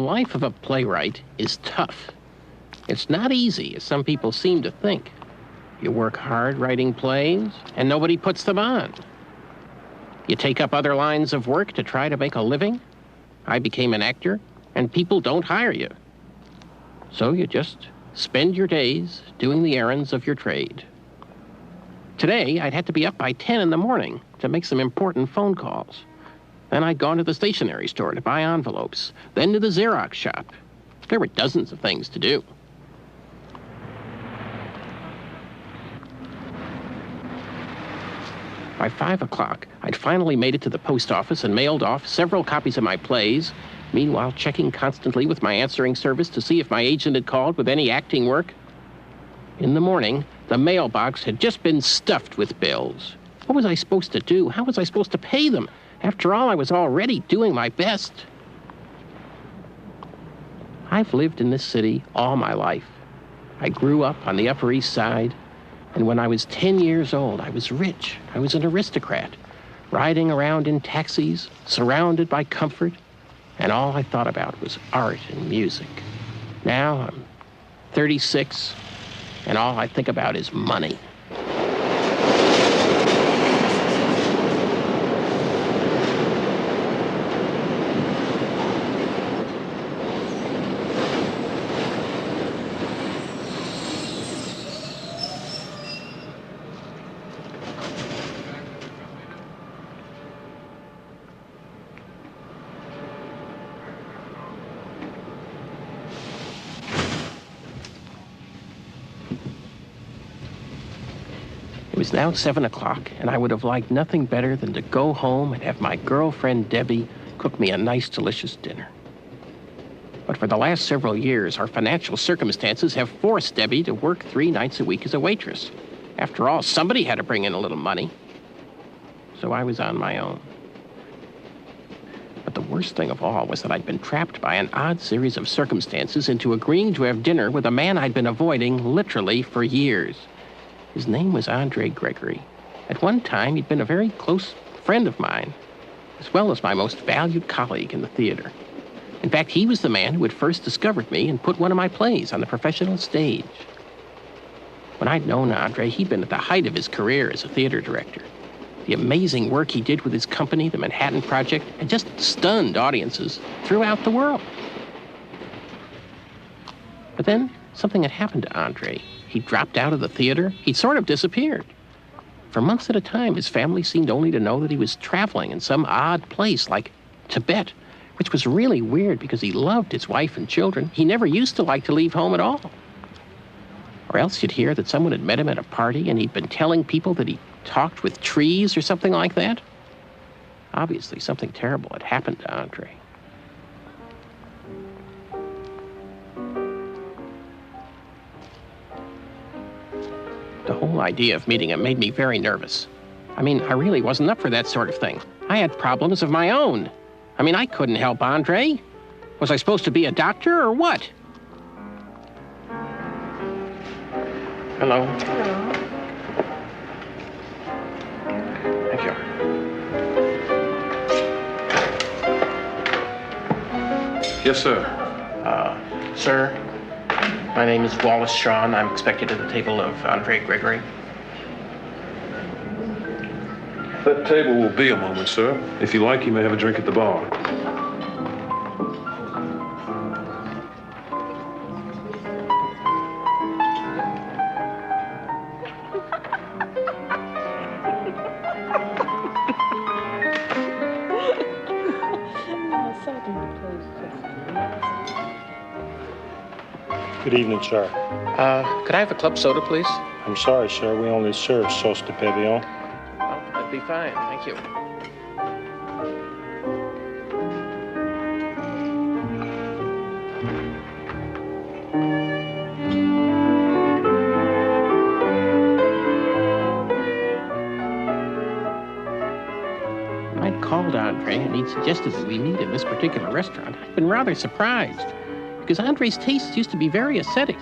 life of a playwright is tough. It's not easy, as some people seem to think. You work hard writing plays, and nobody puts them on. You take up other lines of work to try to make a living. I became an actor, and people don't hire you. So you just spend your days doing the errands of your trade. Today, I'd had to be up by 10 in the morning to make some important phone calls. Then I'd gone to the stationery store to buy envelopes, then to the Xerox shop. There were dozens of things to do. By 5 o'clock, I'd finally made it to the post office and mailed off several copies of my plays, meanwhile checking constantly with my answering service to see if my agent had called with any acting work. In the morning, the mailbox had just been stuffed with bills. What was I supposed to do? How was I supposed to pay them? After all, I was already doing my best. I've lived in this city all my life. I grew up on the Upper East Side, and when I was 10 years old, I was rich. I was an aristocrat, riding around in taxis, surrounded by comfort, and all I thought about was art and music. Now I'm 36, and all I think about is money. It was now 7 o'clock, and I would have liked nothing better than to go home and have my girlfriend Debbie cook me a nice, delicious dinner. But for the last several years, our financial circumstances have forced Debbie to work 3 nights a week as a waitress. After all, somebody had to bring in a little money. So I was on my own. But the worst thing of all was that I'd been trapped by an odd series of circumstances into agreeing to have dinner with a man I'd been avoiding literally for years. His name was Gregory. At one time, he'd been a very close friend of mine, as well as my most valued colleague in the theater. In fact, he was the man who had first discovered me and put one of my plays on the professional stage. When I'd known Andre, he'd been at the height of his career as a theater director. The amazing work he did with his company, the Manhattan Project, had just stunned audiences throughout the world. But then something had happened to Andre. He dropped out of the theater. He'd sort of disappeared. For months at a time, his family seemed only to know that he was traveling in some odd place like Tibet, which was really weird because he loved his wife and children. He never used to like to leave home at all. Or else you'd hear that someone had met him at a party and he'd been telling people that he talked with trees or something like that. Obviously, something terrible had happened to Andre. The whole idea of meeting him made me very nervous. I mean, I really wasn't up for that sort of thing. I had problems of my own. I mean, I couldn't help Andre. Was I supposed to be a doctor or what? Hello. Hello. Thank you. Yes, sir. Sir, my name is Wallace Shawn. I'm expected at the table of Gregory. That table will be a moment, sir. If you like, you may have a drink at the bar. Good evening, sir. Could I have a club soda, please? I'm sorry, sir. We only serve sauce de pavillon. Oh, that'd be fine. Thank you. I'd called Andre, and he'd suggested that we meet in this particular restaurant. I'd been rather surprised, because Andre's tastes used to be very ascetic.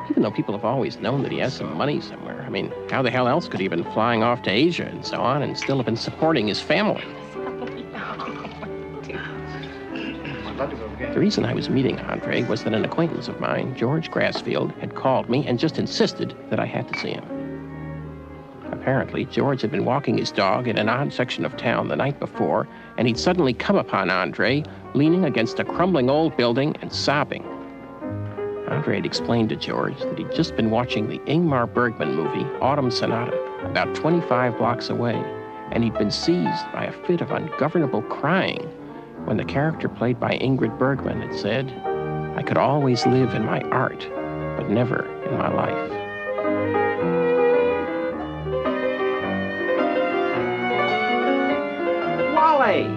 Even though people have always known that he has some money somewhere. I mean, how the hell else could he have been flying off to Asia and so on and still have been supporting his family? The reason I was meeting Andre was that an acquaintance of mine, George Grassfield, had called me and just insisted that I had to see him. Apparently, George had been walking his dog in an odd section of town the night before, and he'd suddenly come upon Andre leaning against a crumbling old building and sobbing. Andre had explained to George that he'd just been watching the Ingmar Bergman movie, Autumn Sonata, about 25 blocks away, and he'd been seized by a fit of ungovernable crying when the character played by Ingrid Bergman had said, "I could always live in my art, but never in my life." Wally!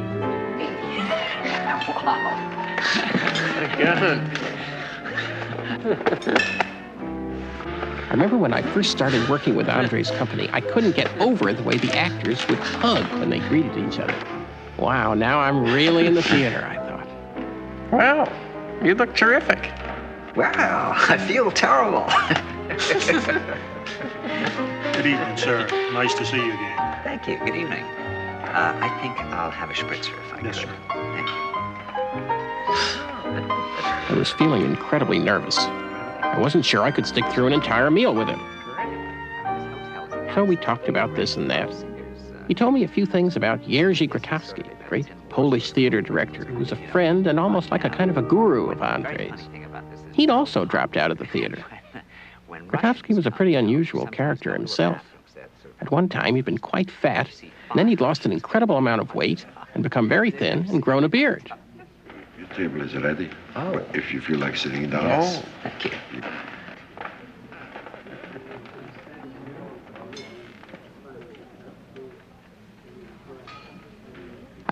I remember when I first started working with Andre's company, I couldn't get over the way the actors would hug when they greeted each other. Wow, now I'm really in the theater, I thought. Wow, you look terrific. Wow, I feel terrible. Good evening, sir. Nice to see you again. Thank you. Good evening. I think I'll have a spritzer if I could. Yes, sir. Thank you. I was feeling incredibly nervous. I wasn't sure I could stick through an entire meal with him. So we talked about this and that. He told me a few things about Jerzy Grotowski, the great Polish theater director, who was a friend and almost like a kind of a guru of Andre's. He'd also dropped out of the theater. Grotowski was a pretty unusual character himself. At one time, he'd been quite fat, and then he'd lost an incredible amount of weight and become very thin and grown a beard. Your table is ready. Oh. If you feel like sitting down. Yes. Thank you.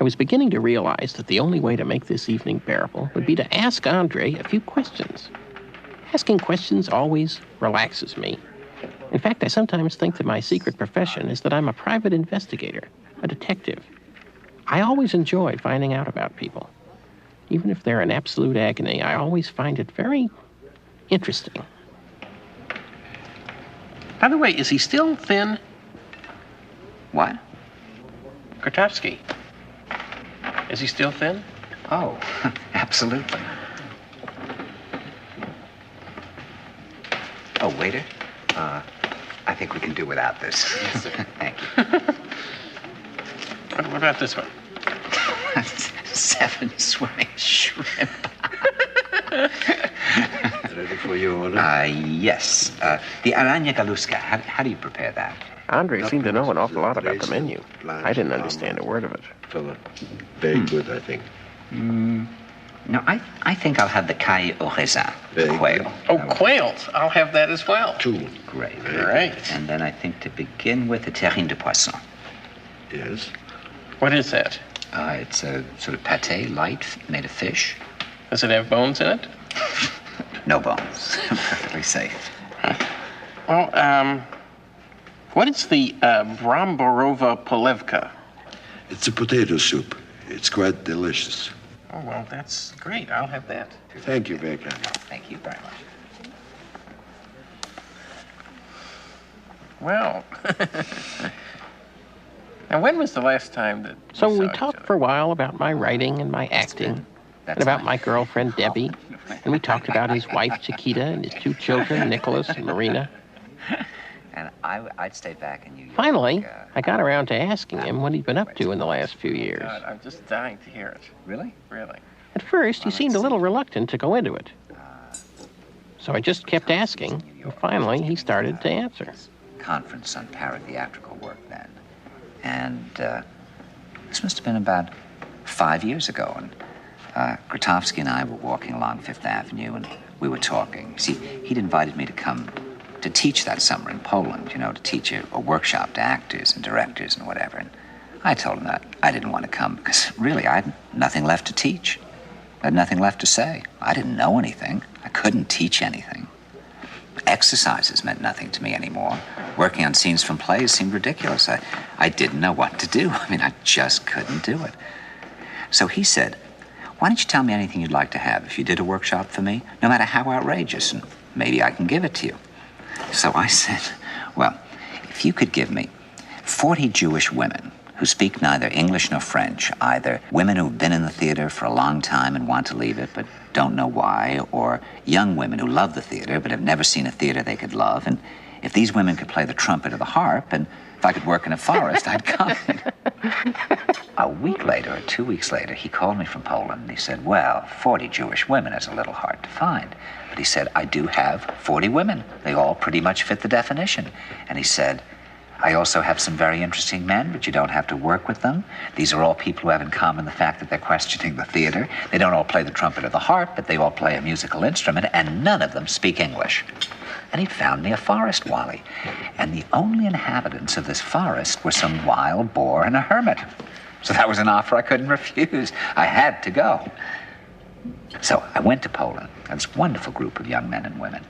I was beginning to realize that the only way to make this evening bearable would be to ask Andre a few questions. Asking questions always relaxes me. In fact, I sometimes think that my secret profession is that I'm a private investigator, a detective. I always enjoy finding out about people. Even if they're in absolute agony, I always find it very interesting. By the way, is he still thin? What? Grotowski. Is he still thin? Oh, absolutely. Oh, waiter. I think we can do without this. Yes, sir. Thank you. What about this one? 7 swimming shrimp. Ready for your order? Yes. The aranya galuska. How do you prepare that? Andre seemed to know an awful lot about the menu. I didn't understand a word of it. Fella. Very good, I think. No, I think I'll have the caille au raisin, the Very quail. good. Oh, quails. I'll have that as well. 2. Great. Great. And then I think to begin with the terrine de poisson. Yes. What is that? It's a sort of pâté, light, made of fish. Does it have bones in it? No bones. Perfectly safe. Well, what is the Bromborova Polevka? It's a potato soup. It's quite delicious. Oh, well, that's great. I'll have that. Thank you, very kind. Thank you very much. Well. Now, when was the last time that So we we saw each talked other? for a while about my writing and my acting, and about my girlfriend, Debbie, and we talked about his wife, Chiquita, and his 2 children, Nicholas and Marina. And I'd stay back in New York. Finally, I got around to asking him what he'd been up to in the last few years. God, I'm just dying to hear it. Really? Really. At first, he seemed a little reluctant to go into it. So I just kept asking, and finally, he started to answer. Conference on paratheatrical work then. And this must have been about 5 years ago. And Grotowski and I were walking along Fifth Avenue, and we were talking. See, he'd invited me to come to teach that summer in Poland, you know, to teach a workshop to actors and directors and whatever. And I told him that I didn't want to come because really I had nothing left to teach. I had nothing left to say. I didn't know anything. I couldn't teach anything. Exercises meant nothing to me anymore. Working on scenes from plays seemed ridiculous. I didn't know what to do. I mean, I just couldn't do it. So he said, why don't you tell me anything you'd like to have if you did a workshop for me, no matter how outrageous, and maybe I can give it to you. So I said, well, if you could give me 40 Jewish women who speak neither English nor French, either women who've been in the theater for a long time and want to leave it but don't know why, or young women who love the theater but have never seen a theater they could love. And if these women could play the trumpet or the harp, and if I could work in a forest, I'd come. A week later, or 2 weeks later, he called me from Poland, and he said, well, 40 Jewish women is a little hard to find. But he said, I do have 40 women. They all pretty much fit the definition. And he said, I also have some very interesting men, but you don't have to work with them. These are all people who have in common the fact that they're questioning the theater. They don't all play the trumpet or the harp, but they all play a musical instrument, and none of them speak English. And he'd found me a forest, Wally. And the only inhabitants of this forest were some wild boar and a hermit. So that was an offer I couldn't refuse. I had to go. So I went to Poland, and this wonderful group of young men and women.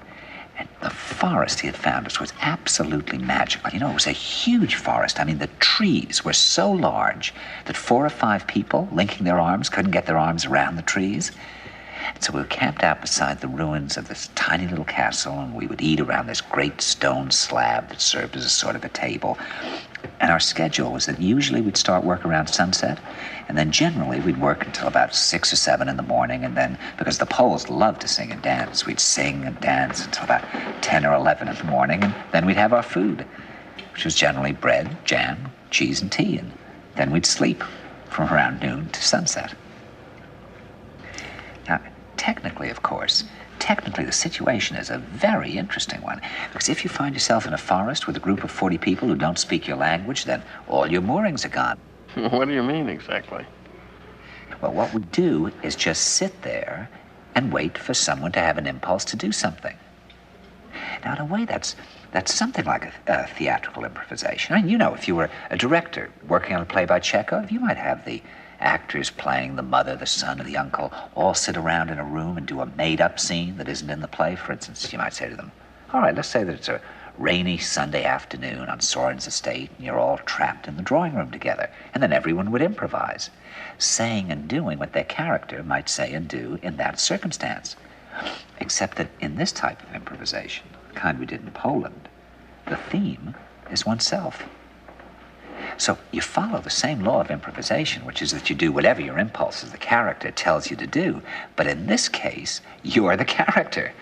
And the forest he had found us was absolutely magical. You know, it was a huge forest. I mean, the trees were so large that 4 or 5 people linking their arms couldn't get their arms around the trees. And so we were camped out beside the ruins of this tiny little castle, and we would eat around this great stone slab that served as a sort of a table. And our schedule was that usually we'd start work around sunset, and then generally we'd work until about 6 or 7 in the morning, and then, because the Poles loved to sing and dance, we'd sing and dance until about 10 or 11 in the morning, and then we'd have our food, which was generally bread, jam, cheese, and tea, and then we'd sleep from around noon to sunset. Now, technically, of course, the situation is a very interesting one, because if you find yourself in a forest with a group of 40 people who don't speak your language, then all your moorings are gone. What do you mean exactly? Well, what we do is just sit there and wait for someone to have an impulse to do something. Now, in a way, that's something like a theatrical improvisation. I mean, you know, if you were a director working on a play by Chekhov, you might have the actors playing the mother, the son, or the uncle all sit around in a room and do a made-up scene that isn't in the play. For instance, you might say to them, all right, let's say that it's a rainy Sunday afternoon on Soren's estate, and you're all trapped in the drawing room together. And then everyone would improvise, saying and doing what their character might say and do in that circumstance. Except that in this type of improvisation, the kind we did in Poland, the theme is oneself. So you follow the same law of improvisation, which is that you do whatever your impulse as the character tells you to do. But in this case, you are the character.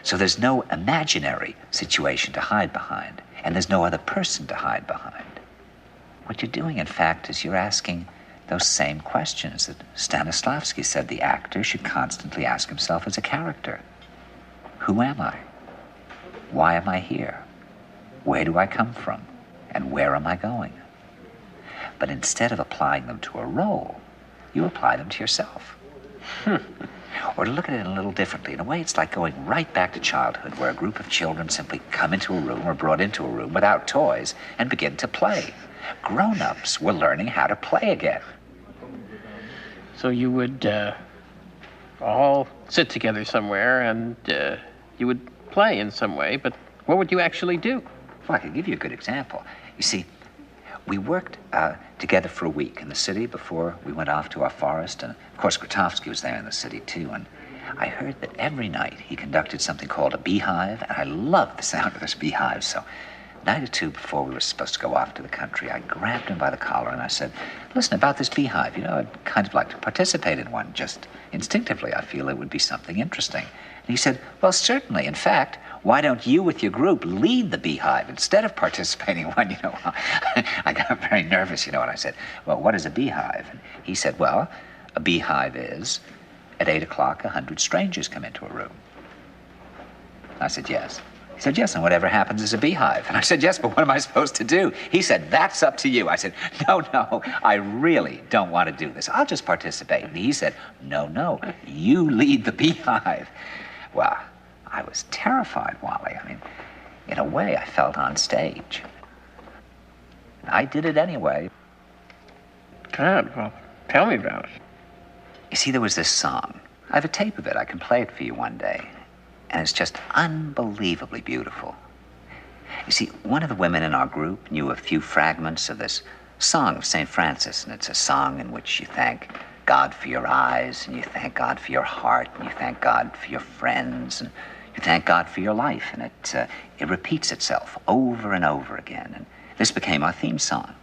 So there's no imaginary situation to hide behind, and there's no other person to hide behind. What you're doing, in fact, is you're asking those same questions that Stanislavski said the actor should constantly ask himself as a character. Who am I? Why am I here? Where do I come from? And where am I going? But instead of applying them to a role, you apply them to yourself. Or to look at it a little differently, in a way it's like going right back to childhood, where a group of children simply come into a room or brought into a room without toys and begin to play. Grown-ups were learning how to play again. So you would all sit together somewhere and you would play in some way, but what would you actually do? Well, I can give you a good example. You see, we worked together for a week in the city before we went off to our forest, and of course Grotowski was there in the city too, and I heard that every night he conducted something called a beehive, and I loved the sound of this beehive, so a night or two before we were supposed to go off to the country, I grabbed him by the collar and I said, listen, about this beehive, you know, I'd kind of like to participate in one, just instinctively. I feel it would be something interesting. And he said, well, certainly. In fact, why don't you with your group lead the beehive instead of participating in one? You know, I got very nervous, you know, and I said, well, what is a beehive? And he said, well, a beehive is, at 8 o'clock, 100 strangers come into a room. I said, yes. He said, yes, and whatever happens is a beehive. And I said, yes, but what am I supposed to do? He said, that's up to you. I said, no, I really don't want to do this. I'll just participate. And he said, no, you lead the beehive. Well, I was terrified, Wally. I mean, in a way, I felt on stage. I did it anyway. God, well, tell me about it. You see, there was this song. I have a tape of it. I can play it for you one day. And it's just unbelievably beautiful. You see, one of the women in our group knew a few fragments of this song of St. Francis, and it's a song in which you thank God for your eyes, and you thank God for your heart, and you thank God for your friends, and you thank God for your life, and it repeats itself over and over again. And this became our theme song.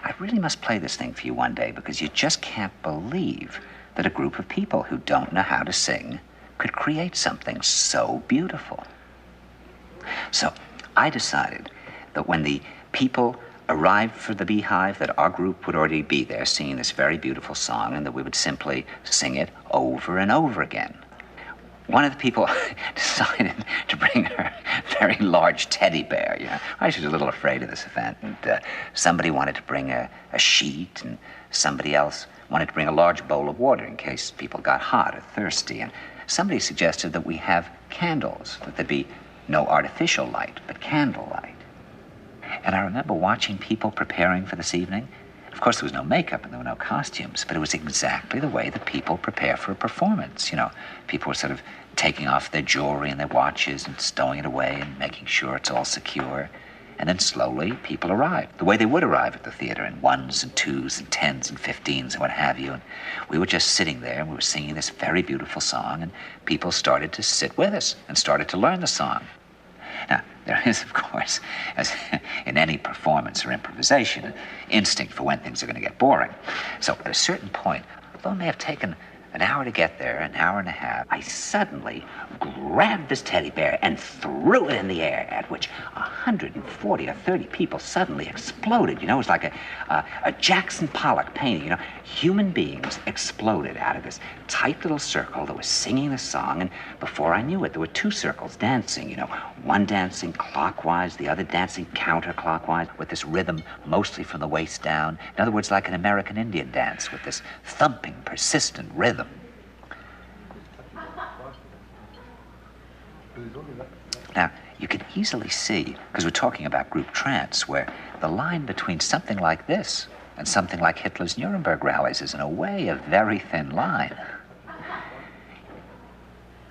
I really must play this thing for you one day because you just can't believe that a group of people who don't know how to sing could create something so beautiful. So I decided that when the people arrived for the Beehive, that our group would already be there singing this very beautiful song, and that we would simply sing it over and over again. One of the people decided to bring her very large teddy bear. You know, I was a little afraid of this event, and somebody wanted to bring a sheet, and somebody else wanted to bring a large bowl of water in case people got hot or thirsty. And somebody suggested that we have candles, that there be no artificial light, but candlelight. And I remember watching people preparing for this evening. Of course, there was no makeup and there were no costumes, but it was exactly the way that people prepare for a performance. You know, people were sort of taking off their jewelry and their watches and stowing it away and making sure it's all secure. And then slowly, people arrived, the way they would arrive at the theater, in 1s and 2s and 10s and 15s and what have you. And we were just sitting there and we were singing this very beautiful song, and people started to sit with us and started to learn the song. Now, there is, of course, as in any performance or improvisation, an instinct for when things are going to get boring. So at a certain point, although it may have taken an hour to get there, an hour and a half, I suddenly grabbed this teddy bear and threw it in the air, at which 140 or 30 people suddenly exploded. You know, it was like a Jackson Pollock painting. You know, human beings exploded out of this tight little circle that was singing the song, and before I knew it, there were two circles dancing, you know, one dancing clockwise, the other dancing counterclockwise, with this rhythm mostly from the waist down. In other words, like an American Indian dance with this thumping, persistent rhythm. Now, you can easily see, because we're talking about group trance, where the line between something like this and something like Hitler's Nuremberg rallies is, in a way, a very thin line.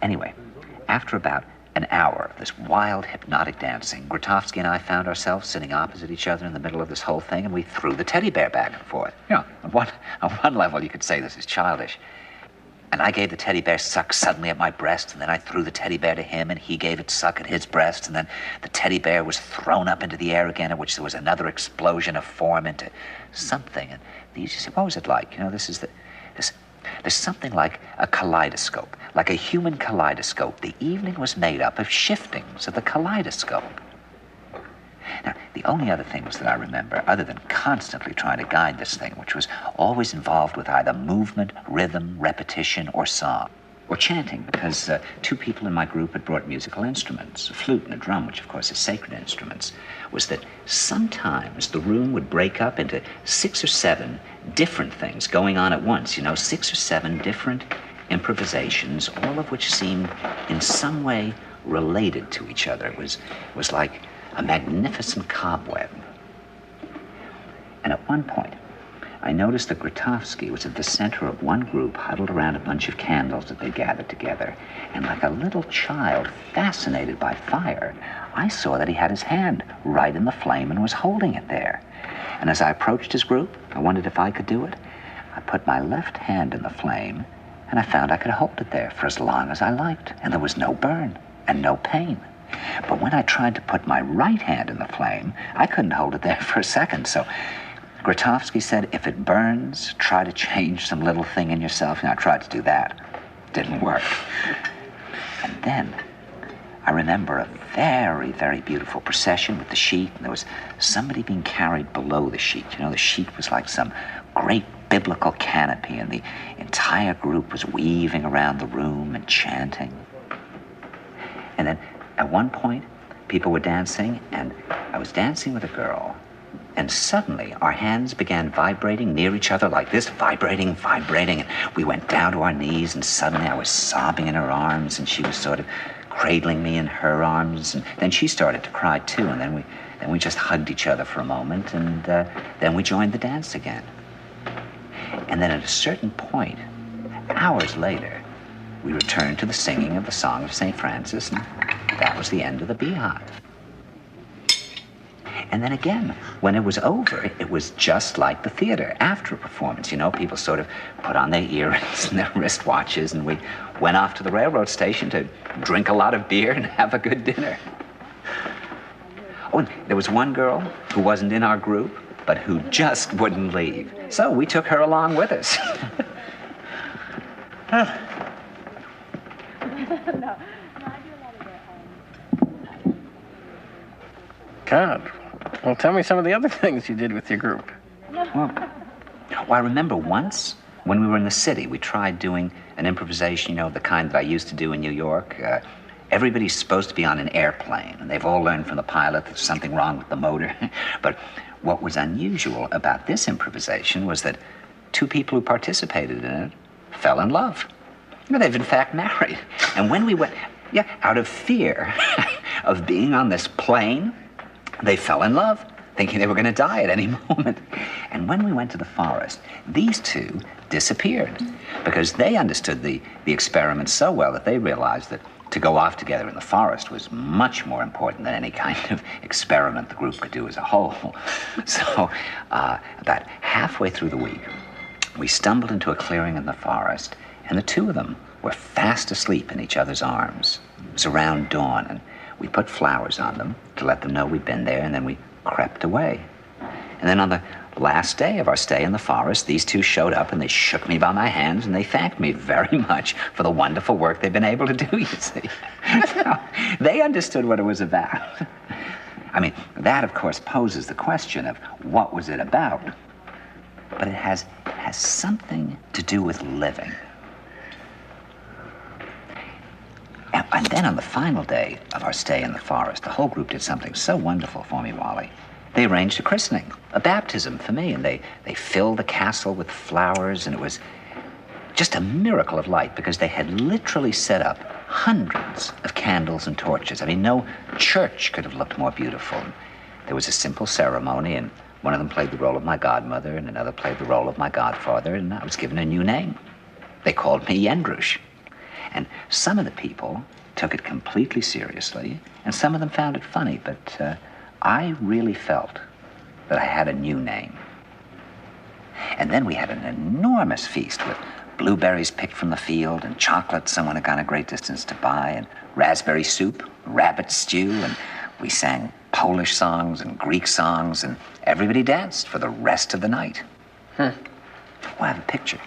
Anyway, after about an hour of this wild, hypnotic dancing, Grotowski and I found ourselves sitting opposite each other in the middle of this whole thing, and we threw the teddy bear back and forth. You know, on one level, you could say this is childish. And I gave the teddy bear suck suddenly at my breast, and then I threw the teddy bear to him, and he gave it suck at his breast, and then the teddy bear was thrown up into the air again, at which there was another explosion of form into something. And you say, what was it like? You know, there's something like a kaleidoscope, like a human kaleidoscope. The evening was made up of shiftings of the kaleidoscope. Now, the only other thing was that I remember, other than constantly trying to guide this thing, which was always involved with either movement, rhythm, repetition, or song, or chanting, because two people in my group had brought musical instruments, a flute and a drum, which of course are sacred instruments, was that sometimes the room would break up into 6 or 7 different things going on at once, you know, 6 or 7 different improvisations, all of which seemed in some way related to each other. It was like a magnificent cobweb. And at one point, I noticed that Grotowski was at the center of one group, huddled around a bunch of candles that they gathered together. And like a little child fascinated by fire, I saw that he had his hand right in the flame and was holding it there. And as I approached his group, I wondered if I could do it. I put my left hand in the flame, and I found I could hold it there for as long as I liked, and there was no burn and no pain. But when I tried to put my right hand in the flame, I couldn't hold it there for a second. So Grotowski said, if it burns, try to change some little thing in yourself. And I tried to do that. Didn't work. And then I remember a very, very beautiful procession with the sheet, and there was somebody being carried below the sheet. You know, the sheet was like some great biblical canopy, and the entire group was weaving around the room and chanting. And then at one point, people were dancing, and I was dancing with a girl, and suddenly our hands began vibrating near each other like this, vibrating, and we went down to our knees, and suddenly I was sobbing in her arms, and she was sort of cradling me in her arms, and then she started to cry too, and then we just hugged each other for a moment, and then we joined the dance again. And then at a certain point, hours later, we returned to the singing of the Song of St. Francis, and that was the end of the Beehive. And then again, when it was over, it was just like the theater after a performance. You know, people sort of put on their earrings and their wristwatches, and we went off to the railroad station to drink a lot of beer and have a good dinner. Oh, and there was one girl who wasn't in our group, but who just wouldn't leave. So we took her along with us. God. Well, tell me some of the other things you did with your group. Well, I remember once when we were in the city, we tried doing an improvisation, the kind that I used to do in New York. Everybody's supposed to be on an airplane, and they've all learned from the pilot that there's something wrong with the motor. But what was unusual about this improvisation was that two people who participated in it fell in love. They've in fact married. And when we went, out of fear of being on this plane, they fell in love, thinking they were going to die at any moment. And when we went to the forest, these two disappeared because they understood the experiment so well that they realized that to go off together in the forest was much more important than any kind of experiment the group could do as a whole. So about halfway through the week, we stumbled into a clearing in the forest, and the two of them were fast asleep in each other's arms. It was around dawn, and we put flowers on them to let them know we'd been there, and then we crept away. And then on the last day of our stay in the forest, these two showed up, and they shook me by my hands, and they thanked me very much for the wonderful work they've been able to do, you see. They understood what it was about. I mean, that, of course, poses the question of what was it about? But it has something to do with living. And then on the final day of our stay in the forest, the whole group did something so wonderful for me, Wally. They arranged a christening, a baptism for me, and they filled the castle with flowers, and it was just a miracle of light because they had literally set up hundreds of candles and torches. I mean, no church could have looked more beautiful. There was a simple ceremony, and one of them played the role of my godmother, and another played the role of my godfather, and I was given a new name. They called me Yendrush. And some of the people took it completely seriously, and some of them found it funny, but I really felt that I had a new name. And then we had an enormous feast with blueberries picked from the field and chocolate someone had gone a great distance to buy, and raspberry soup, rabbit stew, and we sang Polish songs and Greek songs, and everybody danced for the rest of the night. Well, I have a picture.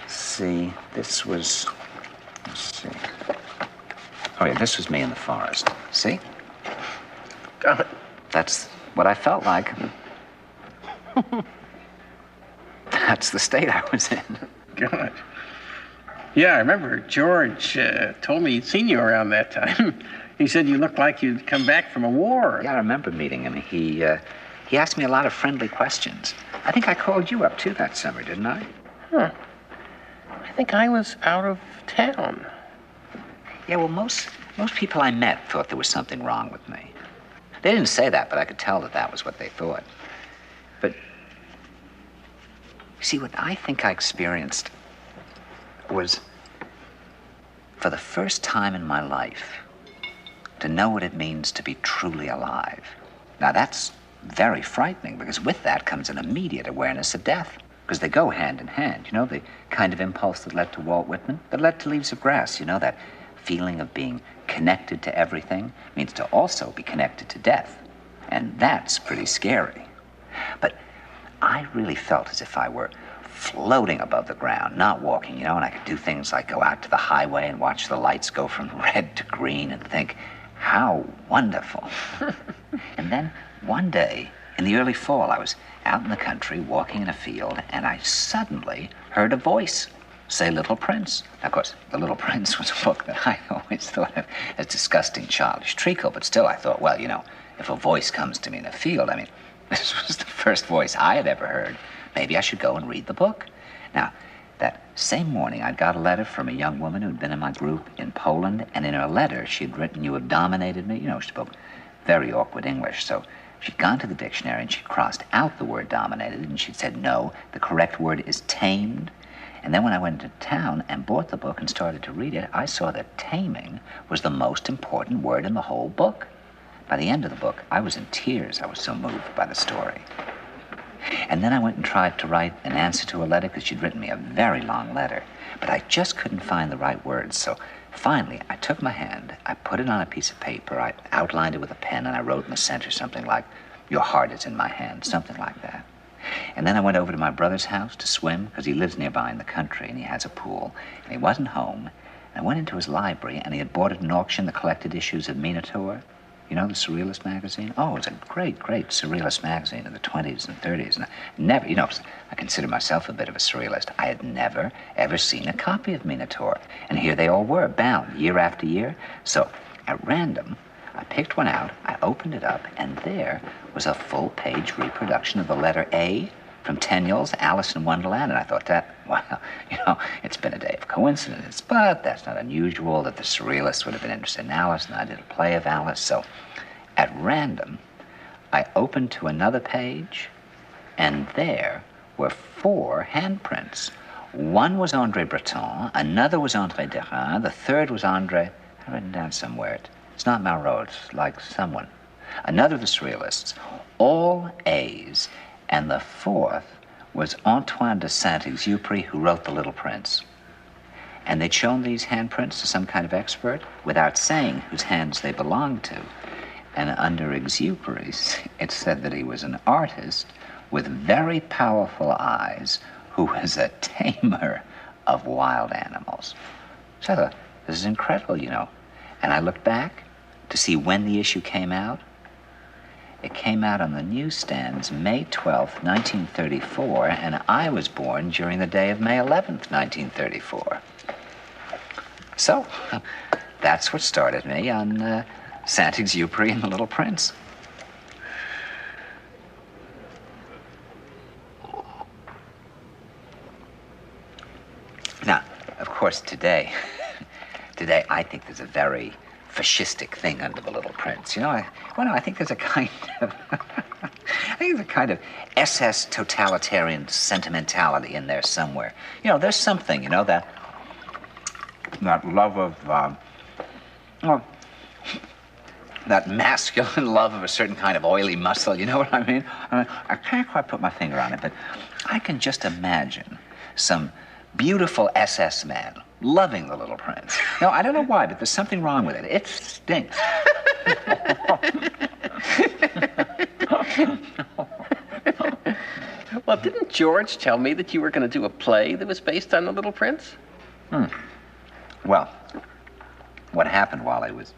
See, this was, let's see. Oh yeah, this was me in the forest. See? That's what I felt like. That's the state I was in. God. Yeah, I remember George told me he'd seen you around that time. He said you looked like you'd come back from a war. Yeah, I remember meeting him. He asked me a lot of friendly questions. I think I called you up too that summer, didn't I? Huh. I think I was out of town. Yeah, well, most people I met thought there was something wrong with me. They didn't say that, but I could tell that was what they thought. But, see, what I think I experienced was, for the first time in my life, to know what it means to be truly alive. Now, that's very frightening, because with that comes an immediate awareness of death. Because they go hand in hand, the kind of impulse that led to Walt Whitman, that led to Leaves of Grass, that feeling of being connected to everything means to also be connected to death. And that's pretty scary. But I really felt as if I were floating above the ground, not walking, and I could do things like go out to the highway and watch the lights go from red to green and think, how wonderful. And then one day, in the early fall, I was out in the country, walking in a field, and I suddenly heard a voice say Little Prince. Now, of course, The Little Prince was a book that I always thought of as disgusting childish treacle, but still I thought, well, if a voice comes to me in a field, this was the first voice I had ever heard. Maybe I should go and read the book. Now, that same morning, I'd got a letter from a young woman who'd been in my group in Poland, and in her letter, she'd written, "You have dominated me." She spoke very awkward English, so she'd gone to the dictionary and she'd crossed out the word dominated, and she'd said, no, the correct word is tamed. And then when I went to town and bought the book and started to read it, I saw that taming was the most important word in the whole book. By the end of the book, I was in tears. I was so moved by the story. And then I went and tried to write an answer to a letter because she'd written me a very long letter, but I just couldn't find the right words. So finally, I took my hand, I put it on a piece of paper, I outlined it with a pen, and I wrote in the center something like, Your heart is in my hand, something like that. And then I went over to my brother's house to swim, because he lives nearby in the country, and he has a pool, and he wasn't home. And I went into his library, and he had bought at an auction the collected issues of Minotaur. You know, the Surrealist magazine? Oh, it was a great, great Surrealist magazine in the 20s and 30s. And I never, you know, I consider myself a bit of a Surrealist. I had never, ever seen a copy of Minotaur. And here they all were, bound year after year. So, at random, I picked one out, I opened it up, and there was a full-page reproduction of the letter A from Tenniel's Alice in Wonderland. And I thought that, well, you know, it's been a day of coincidence, but that's not unusual that the Surrealists would have been interested in Alice, and I did a play of Alice. So at random, I opened to another page, and there were 4 handprints. One was André Breton, another was André Derain, the third was André, I've written down somewhere, it's not Malraux, it's like someone. Another of the Surrealists, all A's, and the fourth was Antoine de Saint-Exupéry, who wrote The Little Prince. And they'd shown these handprints to some kind of expert without saying whose hands they belonged to. And under Exupéry's, it said that he was an artist with very powerful eyes who was a tamer of wild animals. So I thought, this is incredible, you know. And I looked back to see when the issue came out. It came out on the newsstands May 12th, 1934, and I was born during the day of May 11th, 1934. So, that's what started me on Saint-Exupéry and The Little Prince. Now, of course, today I think there's a very fascistic thing under The Little Prince. You know, I think there's a kind of, I think there's a kind of SS totalitarian sentimentality in there somewhere. You know, there's something, you know, that love of, well, that masculine love of a certain kind of oily muscle, you know what I mean? I can't quite put my finger on it, but I can just imagine some beautiful SS man loving The Little Prince. No, I don't know why, but there's something wrong with it. It stinks. Well, didn't George tell me that you were going to do a play that was based on The Little Prince? Well, what happened, Wally, was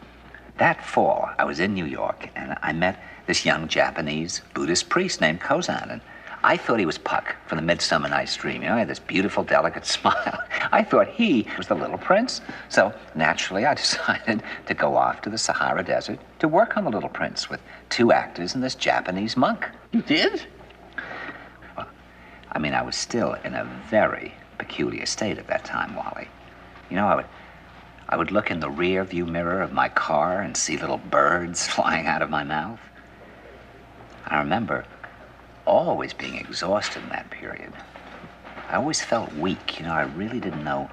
that fall, I was in New York, and I met this young Japanese Buddhist priest named Kozan, and I thought he was Puck from the Midsummer Night's Dream. You know, he had this beautiful, delicate smile. I thought he was the Little Prince. So, naturally, I decided to go off to the Sahara Desert to work on the Little Prince with 2 actors and this Japanese monk. You did? Well, I mean, I was still in a very peculiar state at that time, Wally. You know, I would look in the rear view mirror of my car and see little birds flying out of my mouth. I remember always being exhausted in that period. I always felt weak, you know, I really didn't know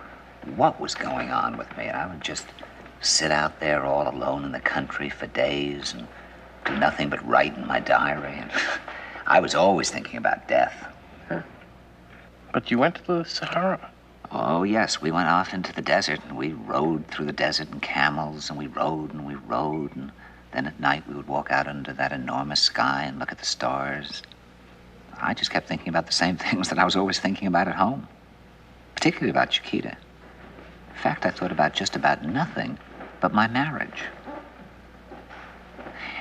what was going on with me, and I would just sit out there all alone in the country for days and do nothing but write in my diary, and I was always thinking about death. But you went to the Sahara. Oh, yes, we went off into the desert, and we rode through the desert in camels, and we rode, and then at night we would walk out under that enormous sky and look at the stars. I just kept thinking about the same things that I was always thinking about at home, particularly about Chiquita. In fact, I thought about just about nothing but my marriage.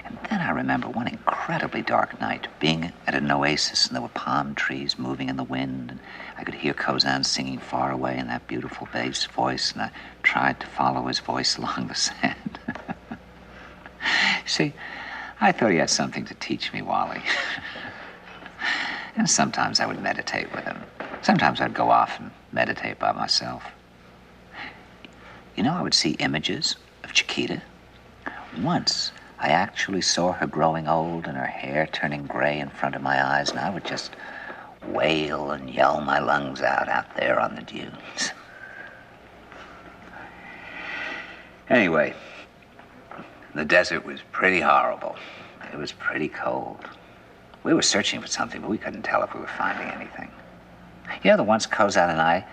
And then I remember one incredibly dark night, being at an oasis, and there were palm trees moving in the wind, and I could hear Kozan singing far away in that beautiful bass voice, and I tried to follow his voice along the sand. See, I thought he had something to teach me, Wally. And sometimes I would meditate with him. Sometimes I'd go off and meditate by myself. You know, I would see images of Chiquita. Once, I actually saw her growing old and her hair turning gray in front of my eyes, and I would just wail and yell my lungs out there on the dunes. Anyway, the desert was pretty horrible. It was pretty cold. We were searching for something, but we couldn't tell if we were finding anything. You know, the once Kozan and I,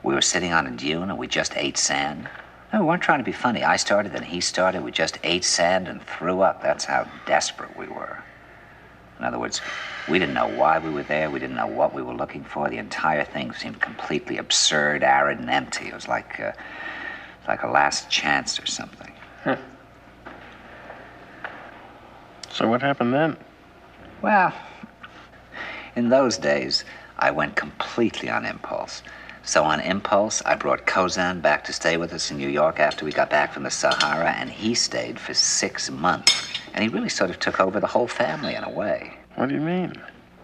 we were sitting on a dune and we just ate sand. No, we weren't trying to be funny. I started, then he started. We just ate sand and threw up. That's how desperate we were. In other words, we didn't know why we were there. We didn't know what we were looking for. The entire thing seemed completely absurd, arid, and empty. It was like a last chance or something. Huh. So what happened then? Well, in those days, I went completely on impulse. So on impulse, I brought Kozan back to stay with us in New York after we got back from the Sahara, and he stayed for 6 months. And he really sort of took over the whole family in a way. What do you mean?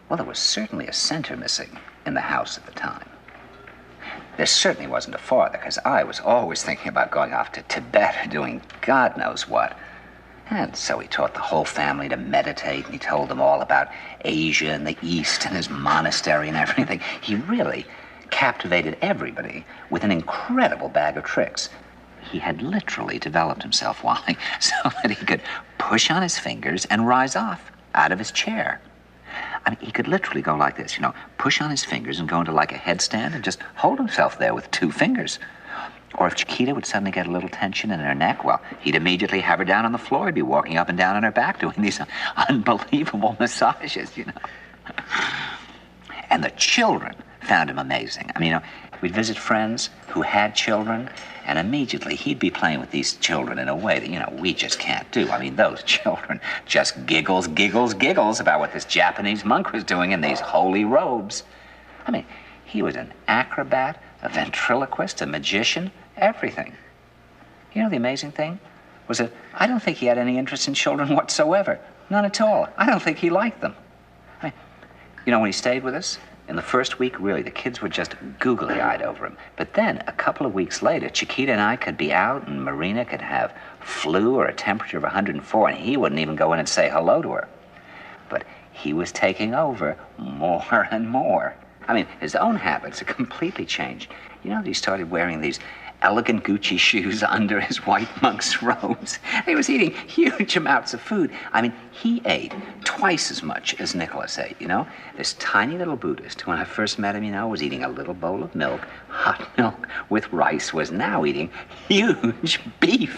Well, there was certainly a center missing in the house at the time. There certainly wasn't a father, because I was always thinking about going off to Tibet or doing God knows what. And so he taught the whole family to meditate, and he told them all about Asia and the East and his monastery and everything. He really captivated everybody with an incredible bag of tricks. He had literally developed himself, Wally, so that he could push on his fingers and rise off out of his chair. I mean, he could literally go like this, push on his fingers and go into like a headstand and just hold himself there with 2 fingers. Or if Chiquita would suddenly get a little tension in her neck, well, he'd immediately have her down on the floor. He'd be walking up and down on her back doing these unbelievable massages, And the children found him amazing. I mean, we'd visit friends who had children, and immediately he'd be playing with these children in a way that, we just can't do. I mean, those children just giggles about what this Japanese monk was doing in these holy robes. I mean, he was an acrobat, a ventriloquist, a magician, everything. The amazing thing was that I don't think he had any interest in children whatsoever. None at all. I don't think he liked them. I mean, when he stayed with us, in the first week, really, the kids were just googly-eyed over him. But then, a couple of weeks later, Chiquita and I could be out, and Marina could have flu or a temperature of 104, and he wouldn't even go in and say hello to her. But he was taking over more and more. I mean, his own habits had completely changed. He started wearing these elegant Gucci shoes under his white monk's robes. He was eating huge amounts of food. I mean, he ate twice as much as Nicholas ate, This tiny little Buddhist, when I first met him, was eating a little bowl of milk, hot milk with rice, was now eating huge beef.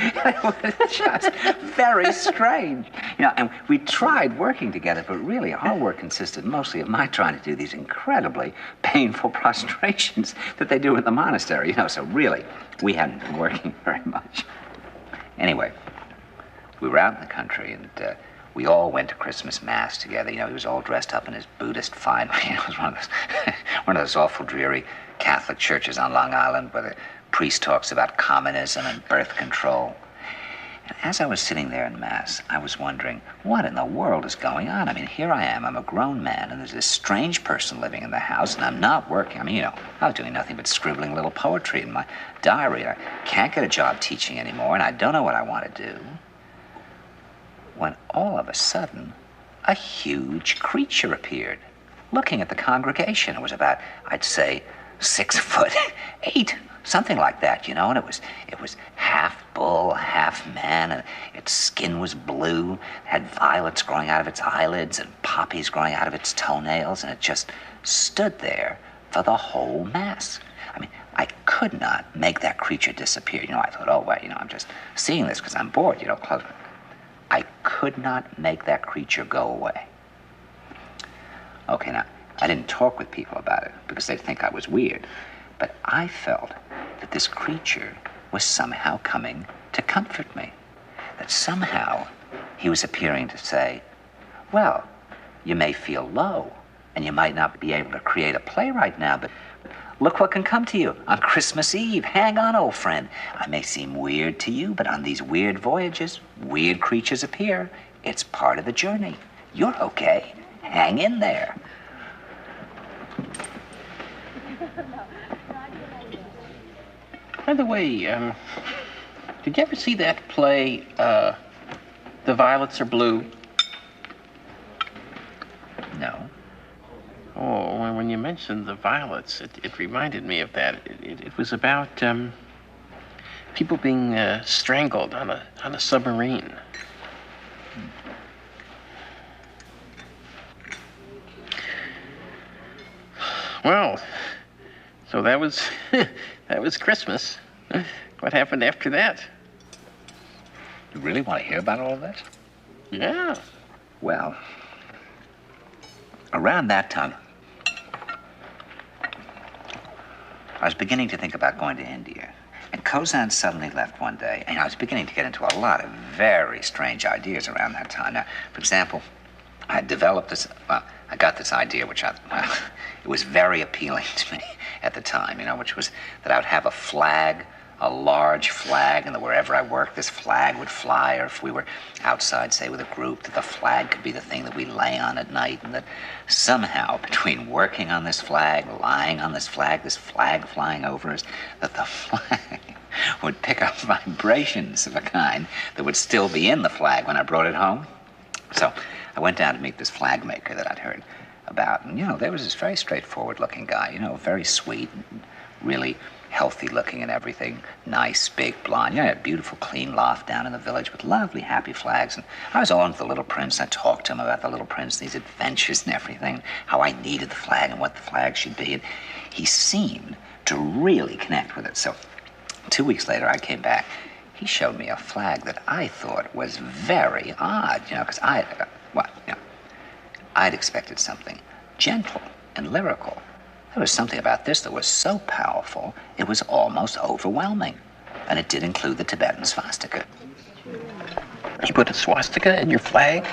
It was just very strange. And we tried working together, but really our work consisted mostly of my trying to do these incredibly painful prostrations that they do in the monastery, so really, we hadn't been working very much. Anyway, we were out in the country, and we all went to Christmas Mass together. He was all dressed up in his Buddhist finery. It was one of those awful, dreary Catholic churches on Long Island where the priest talks about communism and birth control. And as I was sitting there in Mass, I was wondering, what in the world is going on? I mean, here I am, I'm a grown man, and there's this strange person living in the house, and I'm not working. I mean, I was doing nothing but scribbling little poetry in my diary. I can't get a job teaching anymore, and I don't know what I want to do. When all of a sudden, a huge creature appeared, looking at the congregation. It was about, I'd say, 6'8", something like that, and it was half bull, half man, and its skin was blue, had violets growing out of its eyelids and poppies growing out of its toenails, and it just stood there for the whole Mass. I mean, I could not make that creature disappear. I thought, oh, well, I'm just seeing this because I'm bored, close. I could not make that creature go away. Okay, now, I didn't talk with people about it because they'd think I was weird, but I felt that this creature was somehow coming to comfort me, that somehow he was appearing to say, well, you may feel low, and you might not be able to create a play right now, but look what can come to you on Christmas Eve. Hang on, old friend. I may seem weird to you, but on these weird voyages, weird creatures appear. It's part of the journey. You're okay. Hang in there. By the way, did you ever see that play, The Violets Are Blue? No. Oh, when you mentioned the violets, it reminded me of that. It was about people being strangled on a submarine. Well, so that was that was Christmas. What happened after that? You really want to hear about all of that? Yeah. Well, around that time, I was beginning to think about going to India. And Kozan suddenly left one day, and I was beginning to get into a lot of very strange ideas around that time. Now, for example, I had developed this, I got this idea, which it was very appealing to me at the time, which was that I would have a flag, a large flag, and that wherever I worked, this flag would fly, or if we were outside, say, with a group, that the flag could be the thing that we lay on at night, and that somehow, between working on this flag, lying on this flag flying over us, that the flag would pick up vibrations of a kind that would still be in the flag when I brought it home. So I went down to meet this flag maker that I'd heard about, and, there was this very straightforward-looking guy, very sweet, and really healthy-looking and everything, nice, big, blonde. He had a beautiful, clean loft down in the village with lovely, happy flags. And I was all into the Little Prince. I talked to him about the Little Prince, these adventures and everything, how I needed the flag and what the flag should be. And he seemed to really connect with it. So 2 weeks later, I came back. He showed me a flag that I thought was very odd, because I'd expected something gentle and lyrical. There was something about this that was so powerful, it was almost overwhelming. And it did include the Tibetan swastika. You put a swastika in your flag?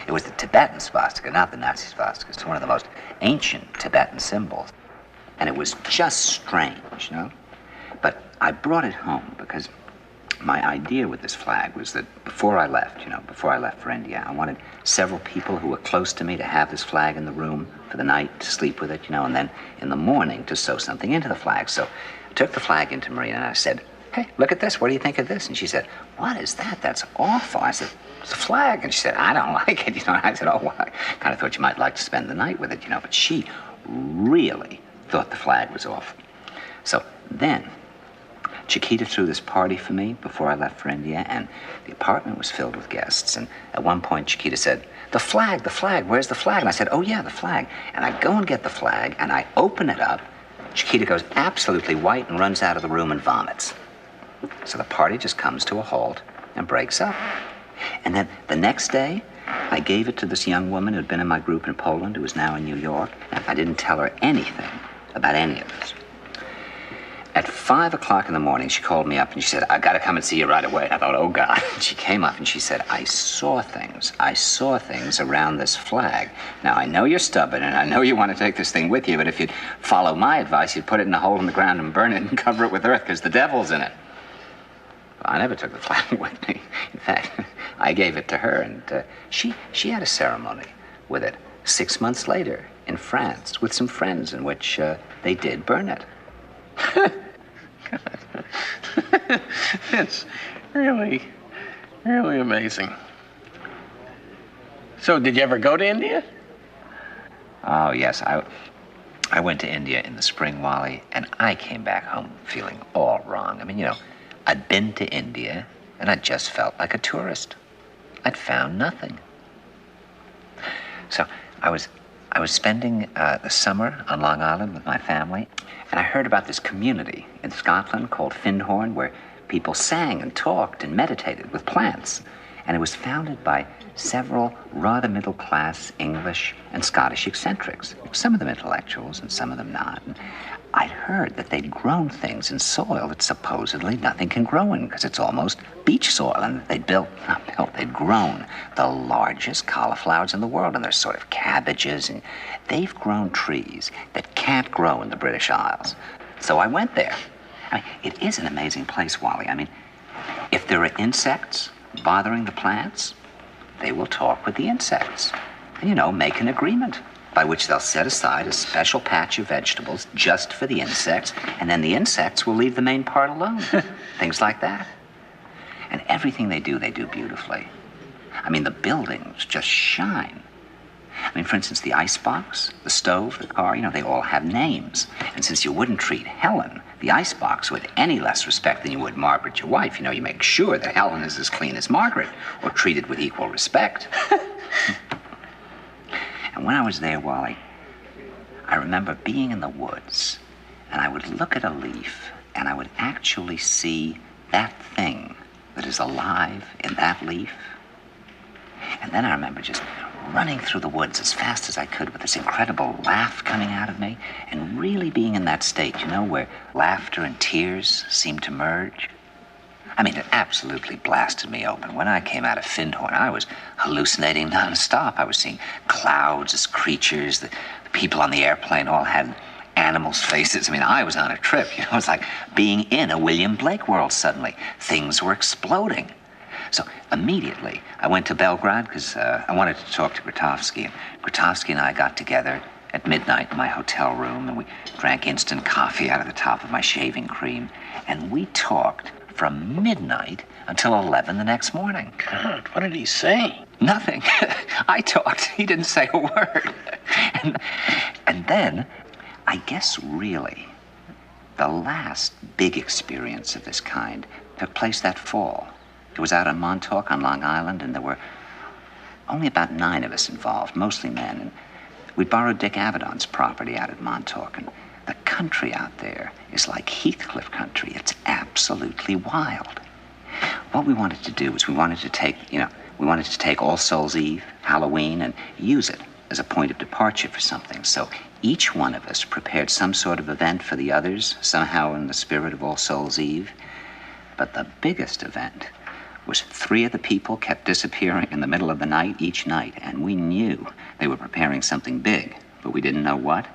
It was the Tibetan swastika, not the Nazi swastika. It's one of the most ancient Tibetan symbols. And it was just strange, But I brought it home because my idea with this flag was that before I left for India, I wanted several people who were close to me to have this flag in the room for the night, to sleep with it, and then in the morning to sew something into the flag. So I took the flag into Marina and I said, "Hey, look at this. What do you think of this?" And she said, "What is that? That's awful." I said, "It's a flag." And she said, "I don't like it." And I said, "Oh, well, I kind of thought you might like to spend the night with it, But she really thought the flag was awful. So then Chiquita threw this party for me before I left for India, and the apartment was filled with guests. And at one point, Chiquita said, the flag, where's the flag?" And I said, "Oh, yeah, the flag." And I go and get the flag, and I open it up. Chiquita goes absolutely white and runs out of the room and vomits. So the party just comes to a halt and breaks up. And then the next day, I gave it to this young woman who'd been in my group in Poland, who was now in New York. And I didn't tell her anything about any of this. At 5 o'clock in the morning, she called me up and she said, "I got to come and see you right away." And I thought, oh, God. And she came up and she said, I saw things around this flag. Now, I know you're stubborn and I know you want to take this thing with you, but if you'd follow my advice, you'd put it in a hole in the ground and burn it and cover it with earth because the devil's in it. Well, I never took the flag with me. In fact, I gave it to her, and she had a ceremony with it 6 months later in France with some friends in which they did burn it. It's really, really amazing. So, did you ever go to India? Oh, yes. I went to India in the spring, Wally, and I came back home feeling all wrong. I'd been to India, and I just felt like a tourist. I'd found nothing. So, I was spending the summer on Long Island with my family, and I heard about this community in Scotland called Findhorn, where people sang and talked and meditated with plants. And it was founded by several rather middle-class English and Scottish eccentrics, some of them intellectuals and some of them not. And I'd heard that they'd grown things in soil that supposedly nothing can grow in because it's almost beach soil, and they'd grown the largest cauliflowers in the world, and they're sort of cabbages, and they've grown trees that can't grow in the British Isles. So I went there. It is an amazing place, Wally. If there are insects bothering the plants, they will talk with the insects and, make an agreement by which they'll set aside a special patch of vegetables just for the insects, and then the insects will leave the main part alone. Things like that. And everything they do beautifully. The buildings just shine. For instance, the icebox, the stove, the car, they all have names. And since you wouldn't treat Helen, the icebox, with any less respect than you would Margaret, your wife, you make sure that Helen is as clean as Margaret, or treated with equal respect. And when I was there, Wally, I remember being in the woods, and I would look at a leaf, and I would actually see that thing that is alive in that leaf. And then I remember just running through the woods as fast as I could with this incredible laugh coming out of me, and really being in that state, you know, where laughter and tears seem to merge. I mean, it absolutely blasted me open. When I came out of Findhorn, I was hallucinating nonstop. I was seeing clouds as creatures. The people on the airplane all had animals' faces. I mean, I was on a trip. You know, it was like being in a William Blake world suddenly. Things were exploding. So immediately, I went to Belgrade because I wanted to talk to Grotowski. And Grotowski and I got together at midnight in my hotel room, and we drank instant coffee out of the top of my shaving cream. And we talked from midnight until 11 the next morning. God, what did he say? Nothing. I talked. He didn't say a word. And then, I guess really, the last big experience of this kind took place that fall. It was out on Montauk on Long Island, and there were only about 9 of us involved, mostly men. And we borrowed Dick Avedon's property out at Montauk, and the country out there is like Heathcliff country. It's absolutely wild. What we wanted to do was we wanted to take All Souls Eve, Halloween, and use it as a point of departure for something. So each one of us prepared some sort of event for the others, somehow in the spirit of All Souls Eve. But the biggest event was 3 of the people kept disappearing in the middle of the night each night, and we knew they were preparing something big, but we didn't know what.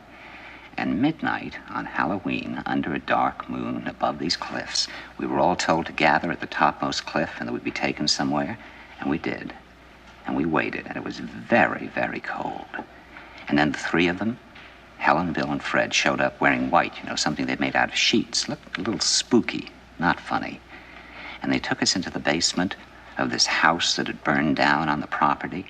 And midnight on Halloween, under a dark moon above these cliffs, we were all told to gather at the topmost cliff and that we'd be taken somewhere, and we did. And we waited, and it was very, very cold. And then the 3 of them, Helen, Bill, and Fred, showed up wearing white, you know, something they'd made out of sheets. Looked a little spooky, not funny. And they took us into the basement of this house that had burned down on the property.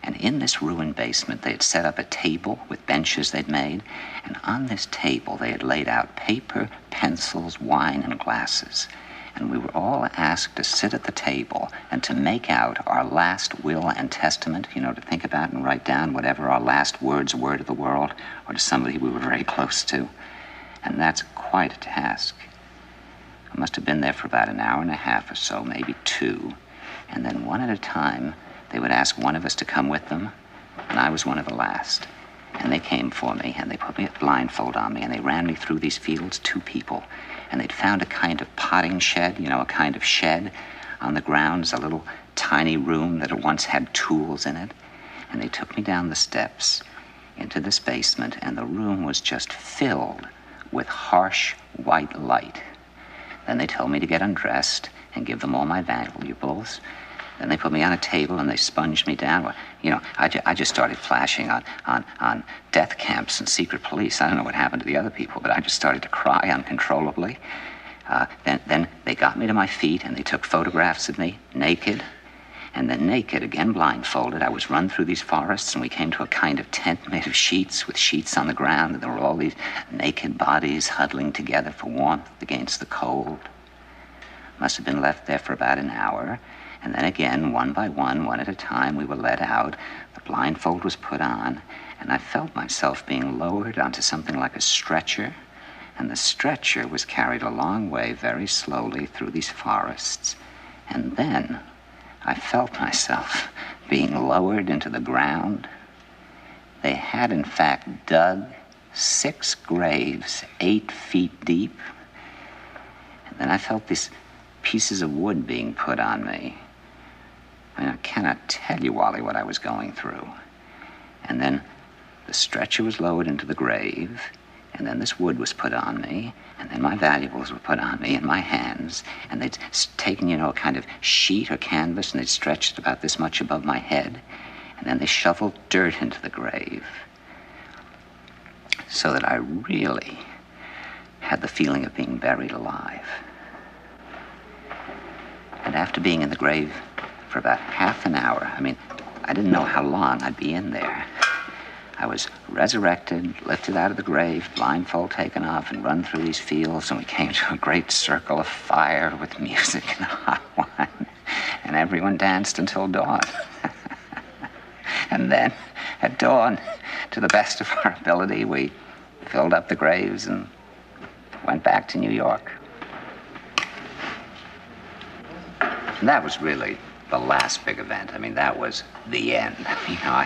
And in this ruined basement, they had set up a table with benches they'd made. And on this table, they had laid out paper, pencils, wine, and glasses. And we were all asked to sit at the table and to make out our last will and testament, you know, to think about and write down whatever our last words were to the world or to somebody we were very close to. And that's quite a task. I must have been there for about an hour and a half or so, maybe 2. And then one at a time, they would ask one of us to come with them, and I was one of the last. And they came for me, and they put me a blindfold on me, and they ran me through these fields, 2 people. And they'd found a kind of potting shed, you know, a kind of shed on the grounds, a little tiny room that had once had tools in it. And they took me down the steps into this basement, and the room was just filled with harsh white light. Then they told me to get undressed and give them all my valuables. Then they put me on a table and they sponged me down. Well, you know, I just started flashing on death camps and secret police. I don't know what happened to the other people, but I just started to cry uncontrollably. Then they got me to my feet and they took photographs of me naked. And then naked, again blindfolded, I was run through these forests, and we came to a kind of tent made of sheets with sheets on the ground, and there were all these naked bodies huddling together for warmth against the cold. Must have been left there for about an hour, and then again, one by one at a time, we were let out. The blindfold was put on, and I felt myself being lowered onto something like a stretcher, and the stretcher was carried a long way very slowly through these forests, and then I felt myself being lowered into the ground. They had, in fact, dug 6 graves 8 feet deep. And then I felt these pieces of wood being put on me. I mean, I cannot tell you, Wally, what I was going through. And then the stretcher was lowered into the grave, and then this wood was put on me, and then my valuables were put on me in my hands, and they'd taken, you know, a kind of sheet or canvas, and they'd stretched it about this much above my head, and then they shoveled dirt into the grave, so that I really had the feeling of being buried alive. And after being in the grave for about half an hour, I mean, I didn't know how long I'd be in there. I was resurrected, lifted out of the grave, blindfold taken off, and run through these fields, and we came to a great circle of fire with music and hot wine, and everyone danced until dawn. And then, at dawn, to the best of our ability, we filled up the graves and went back to New York. And that was really the last big event, I mean, that was the end. You know,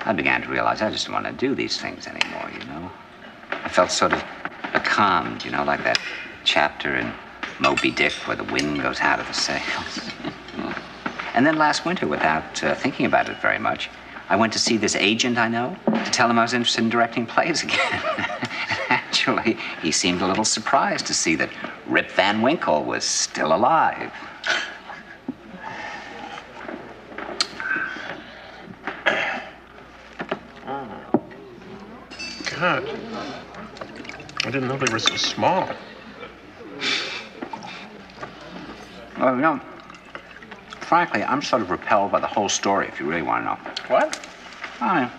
I began to realize I just didn't want to do these things anymore, you know. I felt sort of becalmed, you know, like that chapter in Moby Dick where the wind goes out of the sails. And then last winter, without thinking about it very much, I went to see this agent I know to tell him I was interested in directing plays again. Actually, he seemed a little surprised to see that Rip Van Winkle was still alive. God, I didn't know they were so small. Well, you know, frankly, I'm sort of repelled by the whole story, if you really want to know. What? I mean,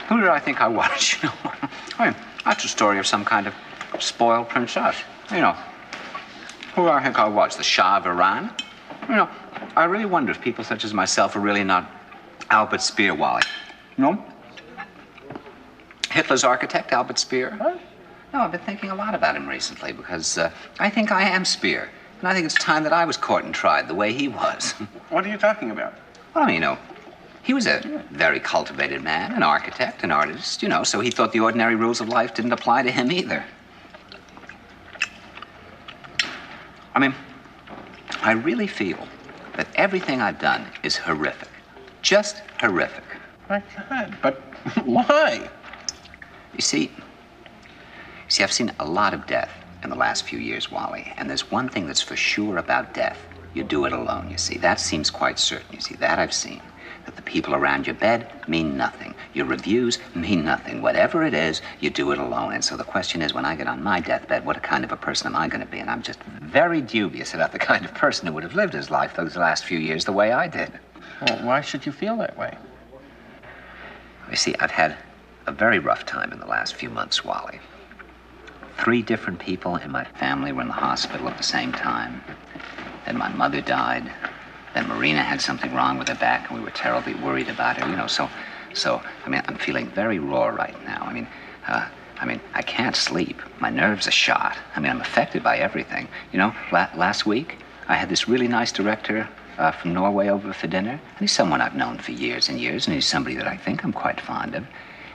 who did I think I was, you know? I mean, that's a story of some kind of spoiled princess, you know. Who do I think I was, the Shah of Iran? You know, I really wonder if people such as myself are really not Albert Speer, Wally. You know? Hitler's architect, Albert Speer. What? No, I've been thinking a lot about him recently because I think I am Speer. And I think it's time that I was caught and tried the way he was. What are you talking about? Well, I mean, you know, he was a very cultivated man, an architect, an artist, you know, so he thought the ordinary rules of life didn't apply to him either. I mean, I really feel that everything I've done is horrific. Just horrific. My God, but why? You see, I've seen a lot of death in the last few years, Wally, and there's one thing that's for sure about death. You do it alone, you see. That seems quite certain, you see. That I've seen. That the people around your bed mean nothing. Your reviews mean nothing. Whatever it is, you do it alone. And so the question is, when I get on my deathbed, what kind of a person am I going to be? And I'm just very dubious about the kind of person who would have lived his life those last few years the way I did. Well, why should you feel that way? You see, I've had a very rough time in the last few months, Wally. 3 different people in my family were in the hospital at the same time. Then my mother died. Then Marina had something wrong with her back, and we were terribly worried about her, you know. So, I mean, I'm feeling very raw right now. I mean, I can't sleep. My nerves are shot. I mean, I'm affected by everything. You know, last week, I had this really nice director from Norway over for dinner, and he's someone I've known for years and years, and he's somebody that I think I'm quite fond of.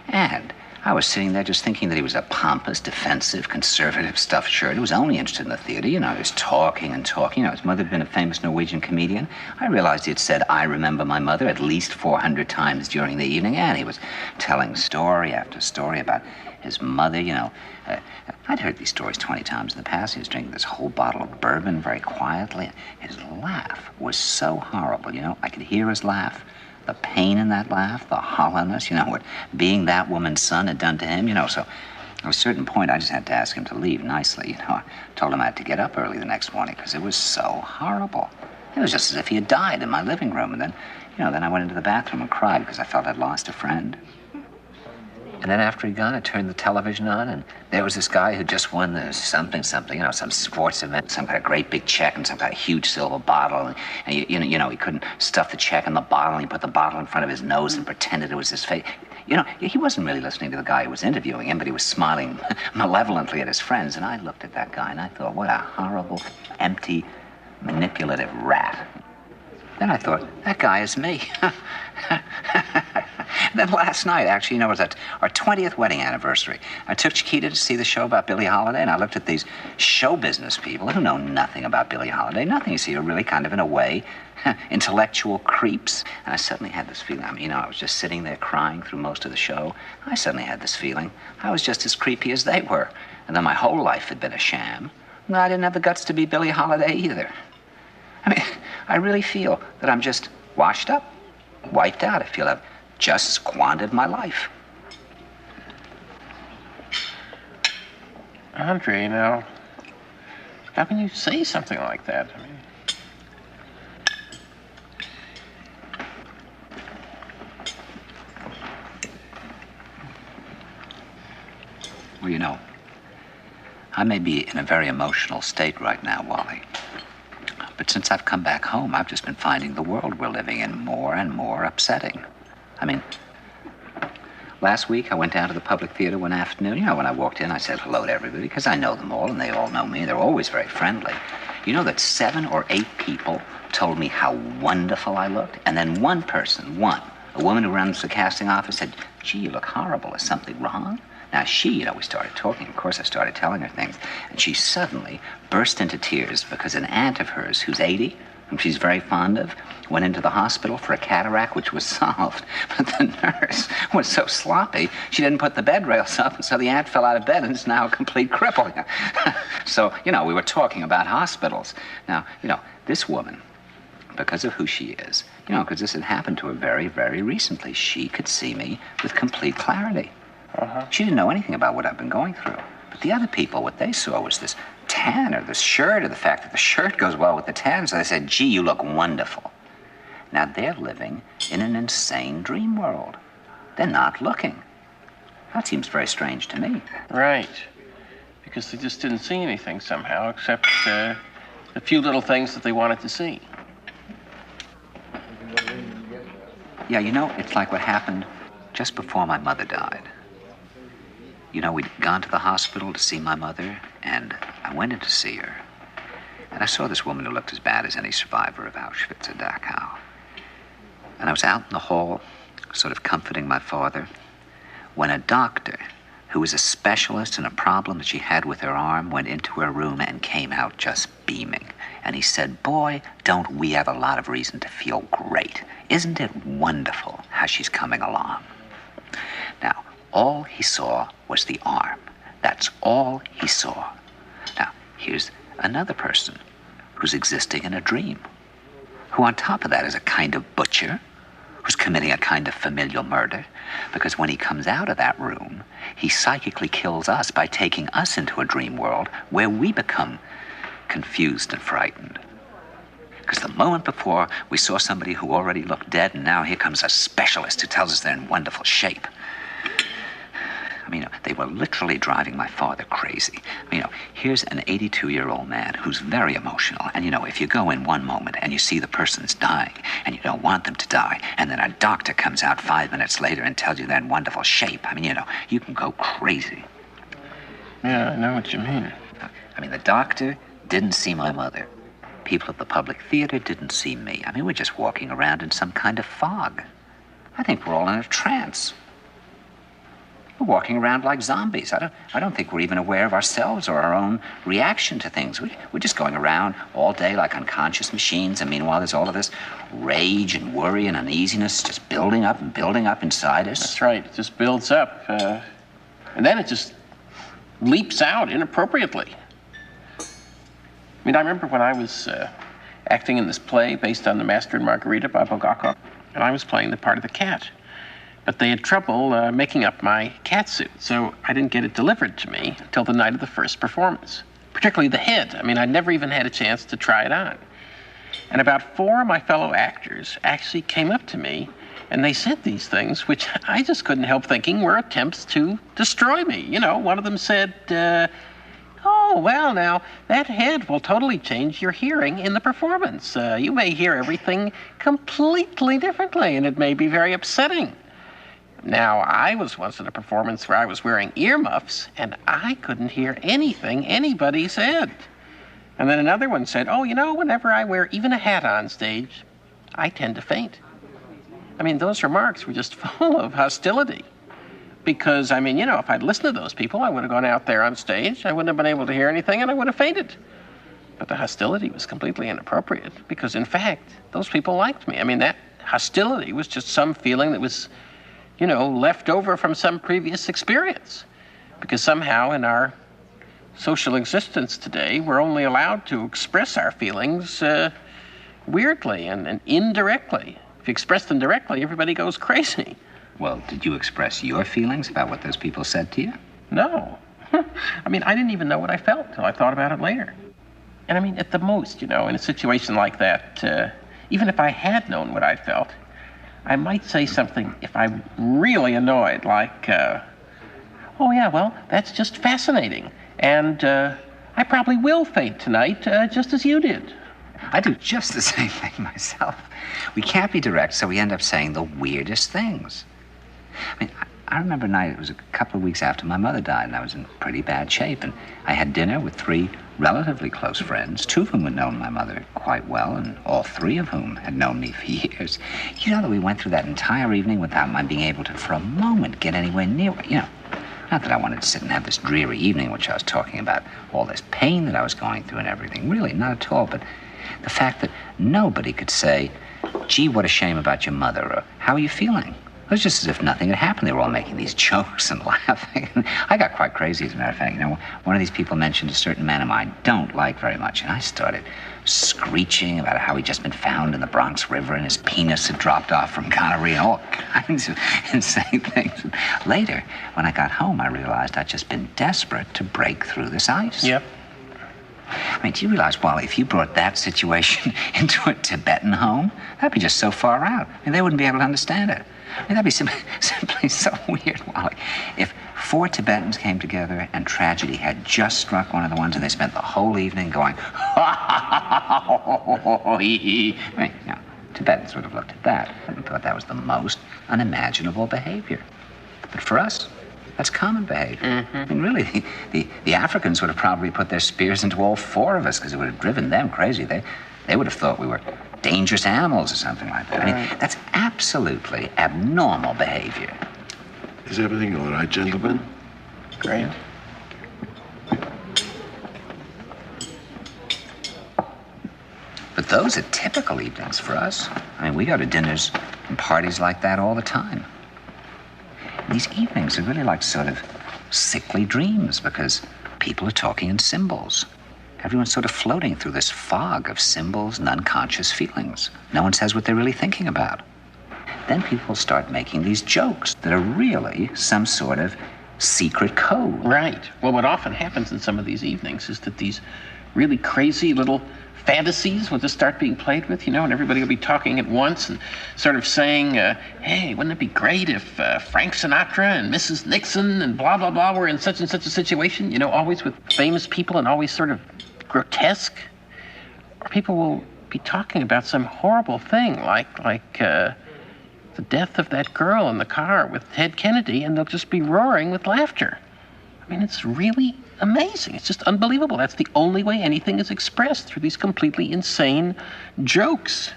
And I was sitting there just thinking that he was a pompous, defensive, conservative stuffed shirt who was only interested in the theater. You know, he was talking and talking. You know, his mother had been a famous Norwegian comedian. I realized he had said, "I remember my mother," at least 400 times during the evening. And he was telling story after story about his mother, you know. I'd heard these stories 20 times in the past. He was drinking this whole bottle of bourbon very quietly. His laugh was so horrible, you know. I could hear his laugh. The pain in that laugh, the hollowness, you know, what being that woman's son had done to him, you know. So at a certain point, I just had to ask him to leave nicely, you know. I told him I had to get up early the next morning because it was so horrible. It was just as if he had died in my living room. And then, you know, then I went into the bathroom and cried because I felt I'd lost a friend. And then after he'd gone, I turned the television on, and there was this guy who just won the something, you know, some sports event, some kind of great big check and some kind of huge silver bottle. And you know, he couldn't stuff the check in the bottle, and he put the bottle in front of his nose and pretended it was his face. You know, he wasn't really listening to the guy who was interviewing him, but he was smiling malevolently at his friends. And I looked at that guy, and I thought, what a horrible, empty, manipulative rat. Then I thought, that guy is me. Then last night, actually, you know, it was our 20th wedding anniversary. I took Chiquita to see the show about Billie Holiday, and I looked at these show business people who know nothing about Billie Holiday. Nothing, you see, are really kind of, in a way, intellectual creeps. And I suddenly had this feeling. I mean, you know, I was just sitting there crying through most of the show. I suddenly had this feeling. I was just as creepy as they were. And then my whole life had been a sham. And I didn't have the guts to be Billie Holiday either. I mean, I really feel that I'm just washed up, wiped out. I feel I've just squandered my life. Andre, now, how can you say something like that? I mean, well, you know, I may be in a very emotional state right now, Wally. But since I've come back home, I've just been finding the world we're living in more and more upsetting. I mean, Last week, I went down to the public theater one afternoon. You know, when I walked in, I said hello to everybody because I know them all and they all know me. They're always very friendly. You know that 7 or 8 people told me how wonderful I looked? And then one person, a woman who runs the casting office, said, gee, you look horrible. Is something wrong? Now, we started talking. Of course, I started telling her things. And she suddenly burst into tears because an aunt of hers, who's 80, whom she's very fond of, went into the hospital for a cataract, which was solved. But the nurse was so sloppy, she didn't put the bed rails up, and so the aunt fell out of bed and is now a complete cripple. So, we were talking about hospitals. Now, this woman, because of who she is, because this had happened to her very, very recently, she could see me with complete clarity. She didn't know anything about what I've been going through. But the other people, what they saw was this tan or this shirt or the fact that the shirt goes well with the tan. So they said, gee, you look wonderful. Now they're living in an insane dream world. They're not looking. That seems very strange to me. Right. Because they just didn't see anything somehow except the few little things that they wanted to see. Yeah, it's like what happened just before my mother died. We'd gone to the hospital to see my mother, and I went in to see her. And I saw this woman who looked as bad as any survivor of Auschwitz or Dachau. And I was out in the hall, sort of comforting my father, when a doctor, who was a specialist in a problem that she had with her arm, went into her room and came out just beaming. And he said, boy, don't we have a lot of reason to feel great. Isn't it wonderful how she's coming along? Now, all he saw was the arm. That's all he saw. Now, here's another person who's existing in a dream, who on top of that is a kind of butcher, who's committing a kind of familial murder, because when he comes out of that room, he psychically kills us by taking us into a dream world where we become confused and frightened. Because the moment before, we saw somebody who already looked dead, and now here comes a specialist who tells us they're in wonderful shape. They were literally driving my father crazy. Here's an 82-year-old man who's very emotional. And, if you go in one moment and you see the person's dying and you don't want them to die, and then a doctor comes out 5 minutes later and tells you they're in wonderful shape, you can go crazy. Yeah, I know what you mean. The doctor didn't see my mother. People at the public theater didn't see me. We're just walking around in some kind of fog. I think we're all in a trance. We're walking around like zombies. I don't think we're even aware of ourselves or our own reaction to things. We're just going around all day like unconscious machines, and meanwhile there's all of this rage and worry and uneasiness just building up and building up inside us. That's right. It just builds up. And then it just leaps out inappropriately. I remember when I was acting in this play based on The Master and Margarita by Bulgakov, and I was playing the part of the cat. But they had trouble making up my cat suit, so I didn't get it delivered to me until the night of the first performance, particularly the head. I'd never even had a chance to try it on. And about 4 of my fellow actors actually came up to me, and they said these things, which I just couldn't help thinking were attempts to destroy me. One of them said, oh, well, now, that head will totally change your hearing in the performance. You may hear everything completely differently, and it may be very upsetting. Now, I was once at a performance where I was wearing earmuffs, and I couldn't hear anything anybody said. And then another one said, oh, whenever I wear even a hat on stage, I tend to faint. Those remarks were just full of hostility. Because, if I'd listened to those people, I would have gone out there on stage, I wouldn't have been able to hear anything, and I would have fainted. But the hostility was completely inappropriate, because, in fact, those people liked me. That hostility was just some feeling that was left over from some previous experience. Because somehow in our social existence today, we're only allowed to express our feelings weirdly and indirectly. If you express them directly, everybody goes crazy. Well, did you express your feelings about what those people said to you? No. I didn't even know what I felt till I thought about it later. And at the most, in a situation like that, even if I had known what I felt, I might say something if I'm really annoyed, like, oh yeah, well, that's just fascinating. And I probably will faint tonight, just as you did. I do just the same thing myself. We can't be direct, so we end up saying the weirdest things. I remember a night, it was a couple of weeks after my mother died, and I was in pretty bad shape. And I had dinner with 3 relatively close friends, 2 of whom had known my mother quite well, and all 3 of whom had known me for years. You know that we went through that entire evening without my being able to, for a moment, get anywhere near, not that I wanted to sit and have this dreary evening in which I was talking about all this pain that I was going through and everything. Really, not at all. But the fact that nobody could say, gee, what a shame about your mother, or how are you feeling? It was just as if nothing had happened. They were all making these jokes and laughing. I got quite crazy, as a matter of fact. One of these people mentioned a certain man of mine I don't like very much, and I started screeching about how he'd just been found in the Bronx River and his penis had dropped off from gonorrhea and all kinds of insane things. And later, when I got home, I realized I'd just been desperate to break through this ice. Yep. I mean, do you realize, Wally, if you brought that situation into a Tibetan home, that'd be just so far out. I mean, they wouldn't be able to understand it. I mean, that'd be simply so weird, Wally. If 4 Tibetans came together and tragedy had just struck one of the ones and they spent the whole evening going, I mean, Tibetans would have looked at that and thought that was the most unimaginable behavior. But for us, that's common behavior. I mean, really, the Africans would have probably put their spears into all 4 of us because it would have driven them crazy. They would have thought we were dangerous animals or something like that. I mean, that's absolutely abnormal behavior. Is everything all right, gentlemen? Great. But those are typical evenings for us. I mean, we go to dinners and parties like that all the time. These evenings are really like sort of sickly dreams because people are talking in symbols. Everyone's sort of floating through this fog of symbols and unconscious feelings. No one says what they're really thinking about. Then people start making these jokes that are really some sort of secret code. Right. Well, what often happens in some of these evenings is that these really crazy little fantasies will just start being played with, and everybody will be talking at once and sort of saying, hey, wouldn't it be great if Frank Sinatra and Mrs. Nixon and blah, blah, blah were in such and such a situation, always with famous people and always sort of grotesque. Or people will be talking about some horrible thing like the death of that girl in the car with Ted Kennedy, and they'll just be roaring with laughter. I mean, it's really amazing. It's just unbelievable. That's the only way anything is expressed, through these completely insane jokes.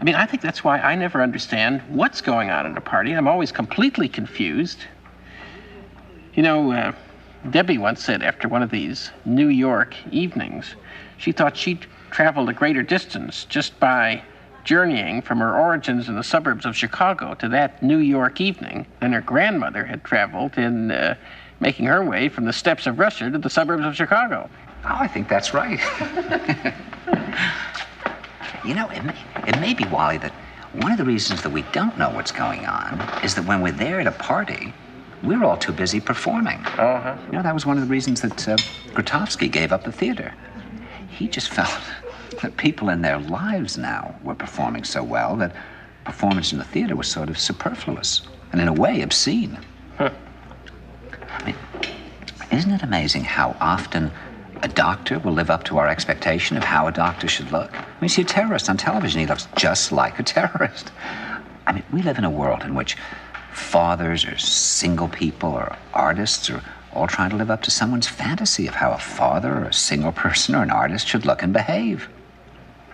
I mean, I think that's why I never understand what's going on at a party. I'm always completely confused. Debbie once said after one of these New York evenings, she thought she'd traveled a greater distance just by journeying from her origins in the suburbs of Chicago to that New York evening than her grandmother had traveled in making her way from the steppes of Russia to the suburbs of Chicago. Oh, I think that's right. It may be, Wally, that one of the reasons that we don't know what's going on is that when we're there at a party, we're all too busy performing. Uh-huh. That was one of the reasons that Grotowski gave up the theater. He just felt that people in their lives now were performing so well that performance in the theater was sort of superfluous and in a way obscene. Huh. I mean, isn't it amazing how often a doctor will live up to our expectation of how a doctor should look? I mean, you see a terrorist on television, he looks just like a terrorist. I mean, we live in a world in which fathers or single people or artists are all trying to live up to someone's fantasy of how a father or a single person or an artist should look and behave.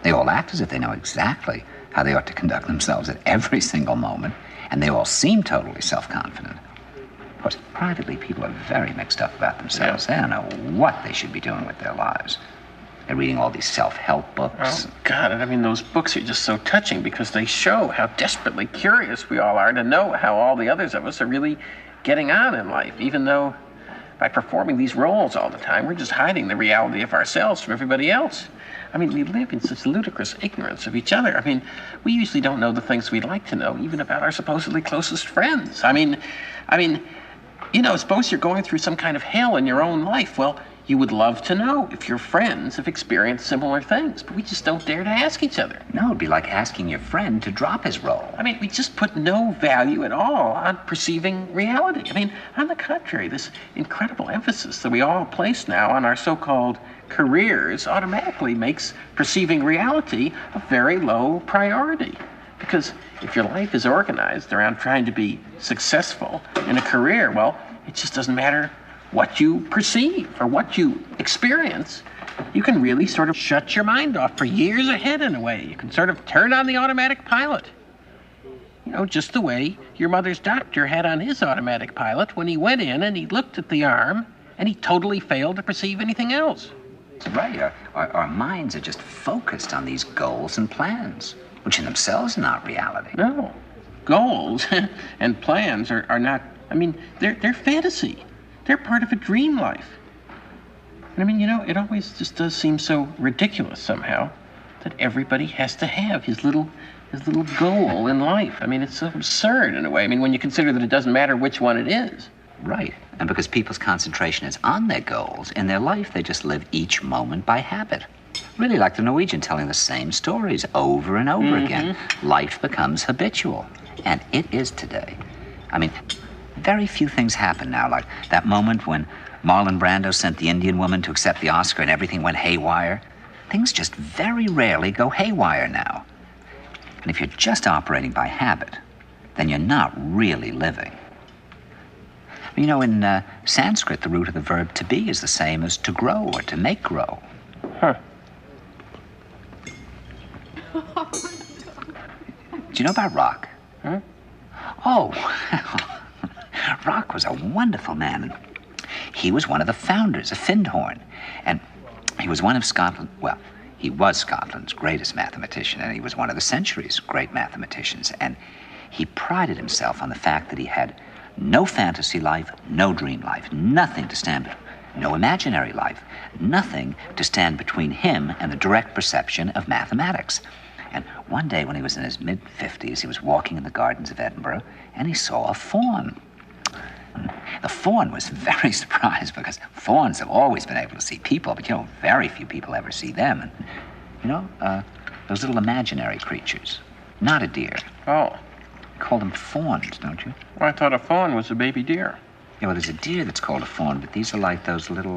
They all act as if they know exactly how they ought to conduct themselves at every single moment, and they all seem totally self-confident. Of course, privately, people are very mixed up about themselves. Yeah. They don't know what they should be doing with their lives. They're reading all these self-help books. Oh, God, I mean, those books are just so touching because they show how desperately curious we all are to know how all the others of us are really getting on in life, even though by performing these roles all the time, we're just hiding the reality of ourselves from everybody else. I mean, we live in such ludicrous ignorance of each other. I mean, we usually don't know the things we'd like to know, even about our supposedly closest friends. I mean, suppose you're going through some kind of hell in your own life. Well, you would love to know if your friends have experienced similar things, but we just don't dare to ask each other. No, it'd be like asking your friend to drop his role. I mean, we just put no value at all on perceiving reality. I mean, on the contrary, this incredible emphasis that we all place now on our so-called careers automatically makes perceiving reality a very low priority. Because if your life is organized around trying to be successful in a career, well, it just doesn't matter what you perceive or what you experience. You can really sort of shut your mind off for years ahead in a way. You can sort of turn on the automatic pilot. You know, just the way your mother's doctor had on his automatic pilot when he went in and he looked at the arm and he totally failed to perceive anything else. Right. Our minds are just focused on these goals and plans, which in themselves are not reality. No. Goals and plans are not, I mean, they're fantasy. They're part of a dream life. And I mean, you know, it always just does seem so ridiculous somehow that everybody has to have his little goal in life. I mean, it's so absurd in a way. I mean, when you consider that it doesn't matter which one it is. Right. And because people's concentration is on their goals, in their life they just live each moment by habit. Really like the Norwegian telling the same stories over and over again. Life becomes habitual. And it is today. I mean, very few things happen now, like that moment when Marlon Brando sent the Indian woman to accept the Oscar and everything went haywire. Things just very rarely go haywire now. And if you're just operating by habit, then you're not really living. You know, in Sanskrit, the root of the verb to be is the same as to grow or to make grow. Huh. Do you know about Rock? Huh? Oh, Rock was a wonderful man. He was one of the founders of Findhorn. And he was one of Scotland, well, he was Scotland's greatest mathematician, and he was one of the century's great mathematicians. And he prided himself on the fact that he had no fantasy life, no dream life, nothing to stand, no imaginary life, nothing to stand between him and the direct perception of mathematics. And one day when he was in his mid-50s, he was walking in the gardens of Edinburgh, and he saw a fawn. The fawn was very surprised because fawns have always been able to see people, but, you know, very few people ever see them. And, you know, those little imaginary creatures, not a deer. Oh. Call them fawns, don't you? Well, I thought a fawn was a baby deer. Yeah, well, there's a deer that's called a fawn, but these are like those little...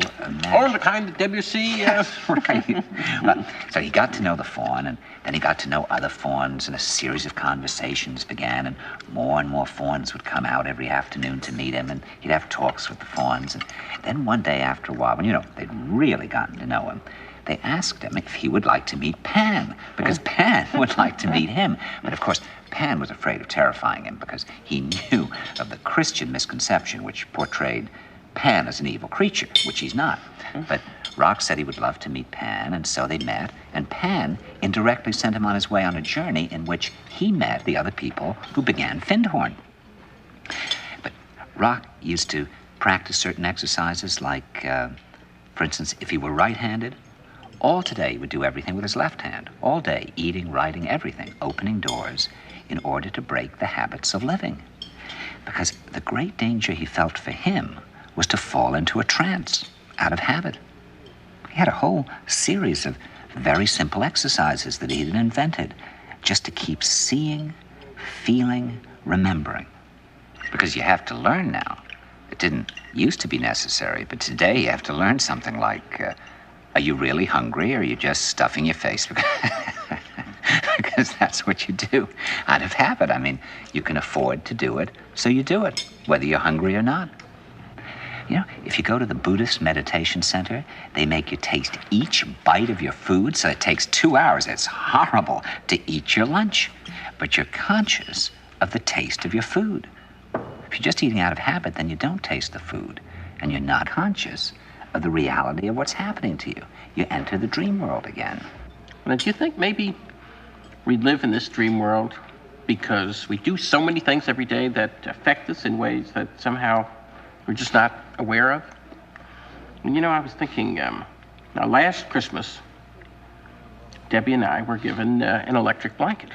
Oh, the kind that Debussy... Yes, right. Well, so he got to know the fawn, and then he got to know other fawns, and a series of conversations began, and more fawns would come out every afternoon to meet him, and he'd have talks with the fawns. And then one day after a while, when, you know, they'd really gotten to know him, they asked him if he would like to meet Pan, because Pan would like to meet him. But, of course, Pan was afraid of terrifying him because he knew of the Christian misconception which portrayed Pan as an evil creature, which he's not. But Rock said he would love to meet Pan, and so they met, and Pan indirectly sent him on his way on a journey in which he met the other people who began Findhorn. But Rock used to practice certain exercises like, for instance, if he were right-handed, all today he would do everything with his left hand. All day, eating, writing, everything, opening doors, in order to break the habits of living. Because the great danger he felt for him was to fall into a trance out of habit. He had a whole series of very simple exercises that he had invented just to keep seeing, feeling, remembering. Because you have to learn now. It didn't used to be necessary, but today you have to learn something like, are you really hungry, or are you just stuffing your face? Because that's what you do out of habit. I mean, you can afford to do it, so you do it, whether you're hungry or not. You know, if you go to the Buddhist meditation center, they make you taste each bite of your food, so it takes 2 hours. It's horrible to eat your lunch, but you're conscious of the taste of your food. If you're just eating out of habit, then you don't taste the food, and you're not conscious of the reality of what's happening to you. You enter the dream world again. Now, do you think maybe we live in this dream world because we do so many things every day that affect us in ways that somehow we're just not aware of? And, you know, I was thinking, now last Christmas, Debbie and I were given an electric blanket.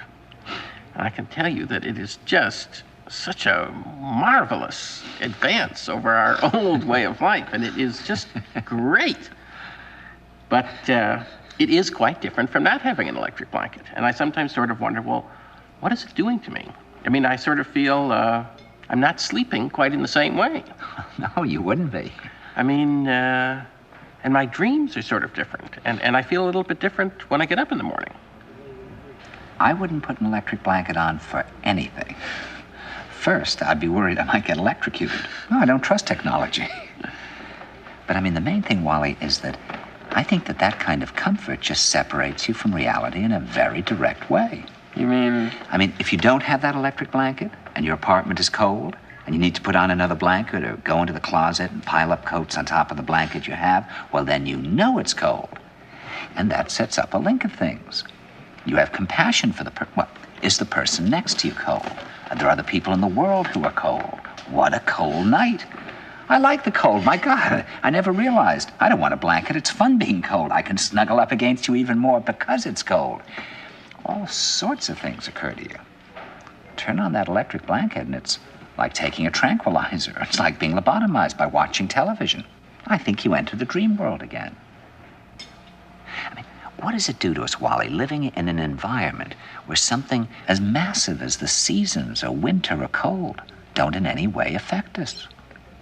And I can tell you that it is just such a marvelous advance over our old way of life, and it is just great. But it is quite different from not having an electric blanket. And I sometimes sort of wonder, well, what is it doing to me? I mean, I sort of feel I'm not sleeping quite in the same way. No, you wouldn't be. I mean, and my dreams are sort of different. And I feel a little bit different when I get up in the morning. I wouldn't put an electric blanket on for anything. First, I'd be worried I might get electrocuted. No, I don't trust technology. But I mean, the main thing, Wally, is that I think that that kind of comfort just separates you from reality in a very direct way. You mean? I mean, if you don't have that electric blanket and your apartment is cold and you need to put on another blanket or go into the closet and pile up coats on top of the blanket you have, well, then you know it's cold. And that sets up a link of things. You have compassion for well, is the person next to you cold? Are there other people in the world who are cold? What a cold night. I like the cold. My God, I never realized. I don't want a blanket. It's fun being cold. I can snuggle up against you even more because it's cold. All sorts of things occur to you. Turn on that electric blanket and it's like taking a tranquilizer. It's like being lobotomized by watching television. I think you enter the dream world again. I mean, what does it do to us, Wally, living in an environment where something as massive as the seasons or winter or cold don't in any way affect us?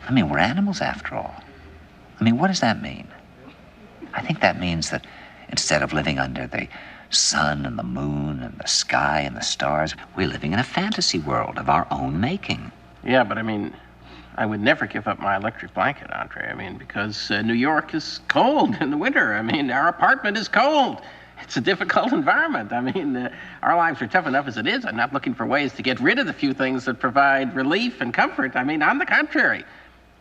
I mean, we're animals after all. I mean, what does that mean? I think that means that instead of living under the sun and the moon and the sky and the stars, we're living in a fantasy world of our own making. Yeah, but I mean, I would never give up my electric blanket, Andre. I mean, because New York is cold in the winter. I mean, our apartment is cold. It's a difficult environment. I mean, our lives are tough enough as it is. I'm not looking for ways to get rid of the few things that provide relief and comfort. I mean, on the contrary,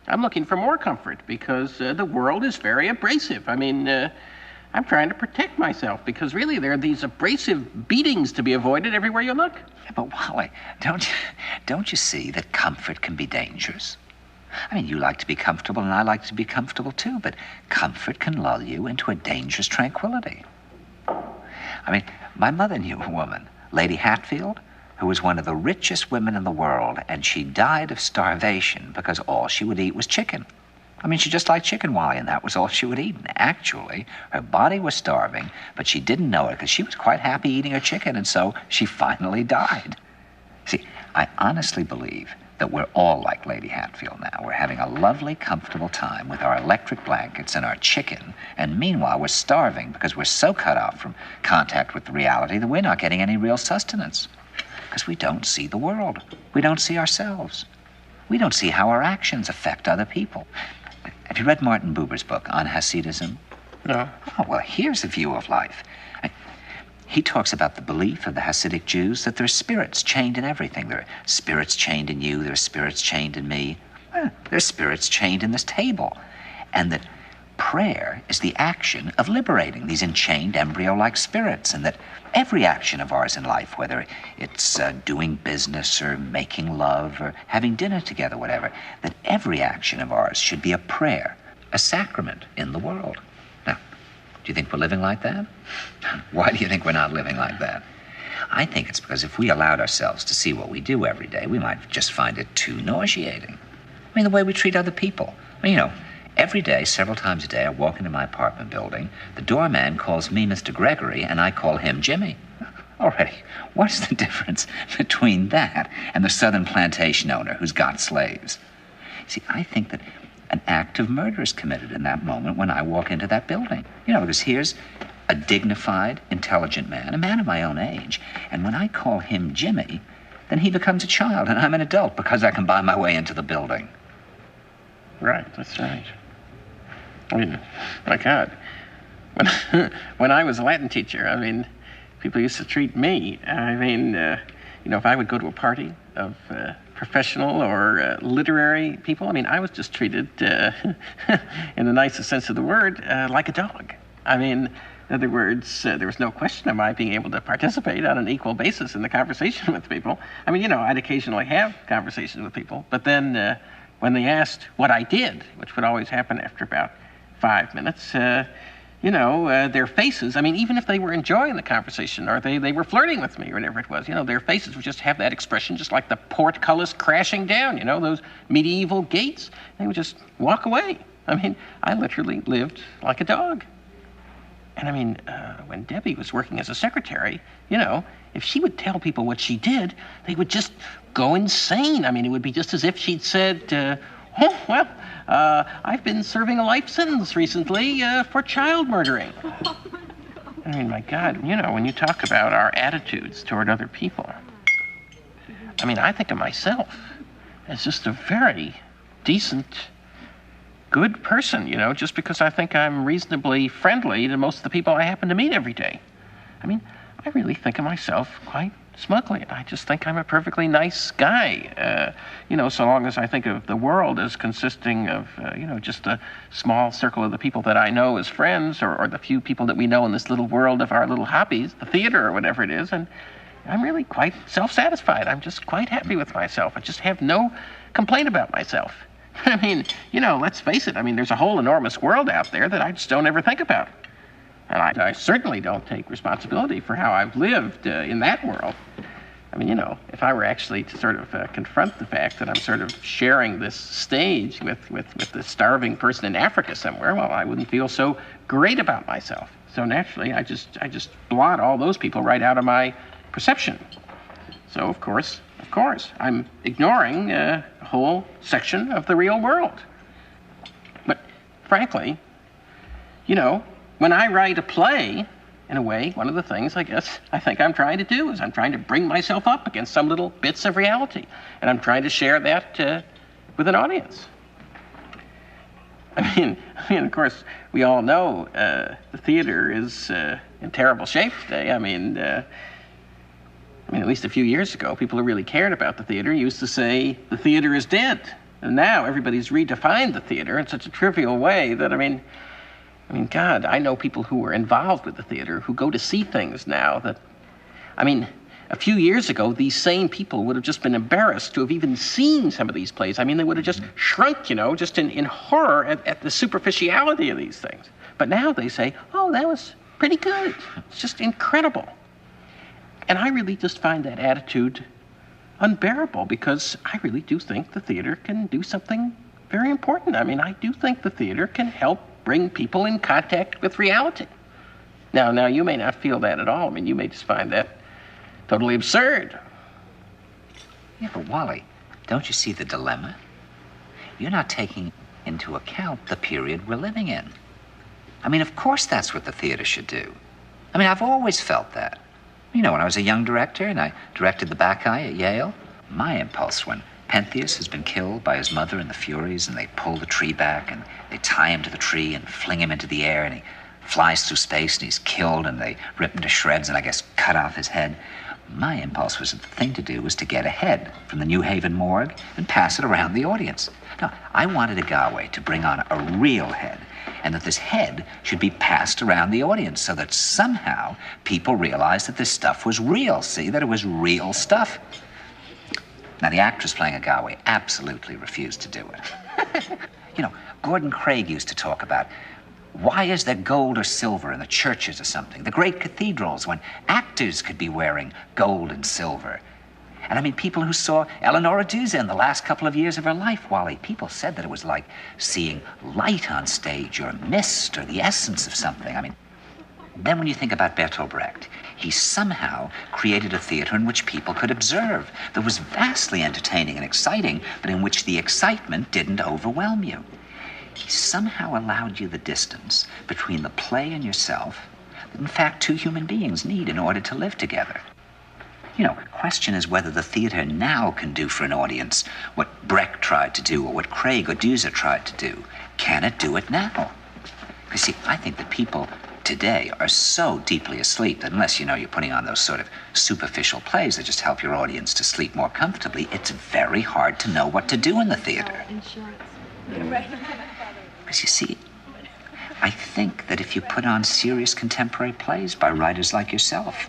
I'm looking for more comfort because the world is very abrasive. I mean, I'm trying to protect myself because really there are these abrasive beatings to be avoided everywhere you look. Yeah, but Wally, don't you see that comfort can be dangerous? I mean, you like to be comfortable and I like to be comfortable too, but comfort can lull you into a dangerous tranquility. I mean, my mother knew a woman, Lady Hatfield, who was one of the richest women in the world, and she died of starvation because all she would eat was chicken. I mean, she just liked chicken, Wally, and that was all she would eat. And actually, her body was starving, but she didn't know it because she was quite happy eating her chicken, and so she finally died. See, I honestly believe that we're all like Lady Hatfield now. We're having a lovely, comfortable time with our electric blankets and our chicken, and meanwhile we're starving because we're so cut off from contact with the reality that we're not getting any real sustenance. Because we don't see the world. We don't see ourselves. We don't see how our actions affect other people. Have you read Martin Buber's book on Hasidism? No. Oh, well, here's a view of life. He talks about the belief of the Hasidic Jews that there are spirits chained in everything. There are spirits chained in you. There are spirits chained in me. There are spirits chained in this table. And that prayer is the action of liberating these enchained embryo-like spirits, and that every action of ours in life, whether it's doing business or making love or having dinner together, whatever, that every action of ours should be a prayer, a sacrament in the world. Now, do you think we're living like that? Why do you think we're not living like that? I think it's because if we allowed ourselves to see what we do every day, we might just find it too nauseating. I mean, the way we treat other people. I mean, you know, every day, several times a day, I walk into my apartment building. The doorman calls me Mr. Gregory, and I call him Jimmy. Already, what's the difference between that and the southern plantation owner who's got slaves? See, I think that an act of murder is committed in that moment when I walk into that building. You know, because here's a dignified, intelligent man, a man of my own age, and when I call him Jimmy, then he becomes a child, and I'm an adult because I can buy my way into the building. Right, that's right. I mean, my God, when I was a Latin teacher, I mean, people used to treat me, I mean, you know, if I would go to a party of professional or literary people, I mean, I was just treated, in the nicest sense of the word, like a dog. I mean, in other words, there was no question of my being able to participate on an equal basis in the conversation with people. I mean, you know, I'd occasionally have conversations with people, but then when they asked what I did, which would always happen after about 5 minutes, you know, their faces, I mean, even if they were enjoying the conversation or they were flirting with me or whatever it was, you know, their faces would just have that expression, just like the portcullis crashing down, you know, those medieval gates. They would just walk away. I mean, I literally lived like a dog. And I mean, when Debbie was working as a secretary, you know, if she would tell people what she did, they would just go insane. I mean, it would be just as if she'd said, oh, well, I've been serving a life sentence recently for child murdering. I mean, my God, you know, when you talk about our attitudes toward other people, I mean, I think of myself as just a very decent, good person, you know, just because I think I'm reasonably friendly to most of the people I happen to meet every day. I mean, I really think of myself quite smugly. I just think I'm a perfectly nice guy, you know, so long as I think of the world as consisting of, you know, just a small circle of the people that I know as friends, or the few people that we know in this little world of our little hobbies, the theater or whatever it is, and I'm really quite self-satisfied. I'm just quite happy with myself. I just have no complaint about myself. I mean, you know, let's face it. I mean, there's a whole enormous world out there that I just don't ever think about. And I certainly don't take responsibility for how I've lived in that world. I mean, you know, if I were actually to sort of confront the fact that I'm sort of sharing this stage with the starving person in Africa somewhere, well, I wouldn't feel so great about myself. So naturally, I just blot all those people right out of my perception. So, of course, I'm ignoring a whole section of the real world. But frankly, you know, when I write a play, in a way, one of the things I think I'm trying to do is I'm trying to bring myself up against some little bits of reality. And I'm trying to share that with an audience. I mean, of course, we all know the theater is in terrible shape today. I mean, at least a few years ago, people who really cared about the theater used to say the theater is dead. And now everybody's redefined the theater in such a trivial way that, I mean, God, I know people who were involved with the theater who go to see things now that, I mean, a few years ago, these same people would have just been embarrassed to have even seen some of these plays. I mean, they would have just shrunk, you know, just in horror at the superficiality of these things. But now they say, oh, that was pretty good. It's just incredible. And I really just find that attitude unbearable, because I really do think the theater can do something very important. I mean, I do think the theater can help bring people in contact with reality. Now you may not feel that at all. I mean, you may just find that totally absurd. Yeah, but Wally, don't you see the dilemma? You're not taking into account the period we're living in. I mean, of course that's what the theater should do. I mean, I've always felt that. You know, when I was a young director and I directed the Bacchae at Yale, my impulse when Pentheus has been killed by his mother and the Furies, and they pull the tree back and they tie him to the tree and fling him into the air, and he flies through space and he's killed, and they rip him to shreds and I guess cut off his head. My impulse was that the thing to do was to get a head from the New Haven morgue and pass it around the audience. Now, I wanted Agawe to bring on a real head, and that this head should be passed around the audience so that somehow people realized that this stuff was real, see, that it was real stuff. Now, the actress playing Agawe absolutely refused to do it. You know, Gordon Craig used to talk about, why is there gold or silver in the churches or something? The great cathedrals, when actors could be wearing gold and silver. And I mean, people who saw Eleanora Duse in the last couple of years of her life, Wally, people said that it was like seeing light on stage or mist or the essence of something. I mean, then when you think about Bertolt Brecht, he somehow created a theater in which people could observe, that was vastly entertaining and exciting, but in which the excitement didn't overwhelm you. He somehow allowed you the distance between the play and yourself that, in fact, two human beings need in order to live together. You know, the question is whether the theater now can do for an audience what Brecht tried to do or what Craig or Duse tried to do. Can it do it now? Because, see, I think that people today are so deeply asleep that unless, you know, you're putting on those sort of superficial plays that just help your audience to sleep more comfortably, it's very hard to know what to do in the theater. Because, you see, I think that if you put on serious contemporary plays by writers like yourself,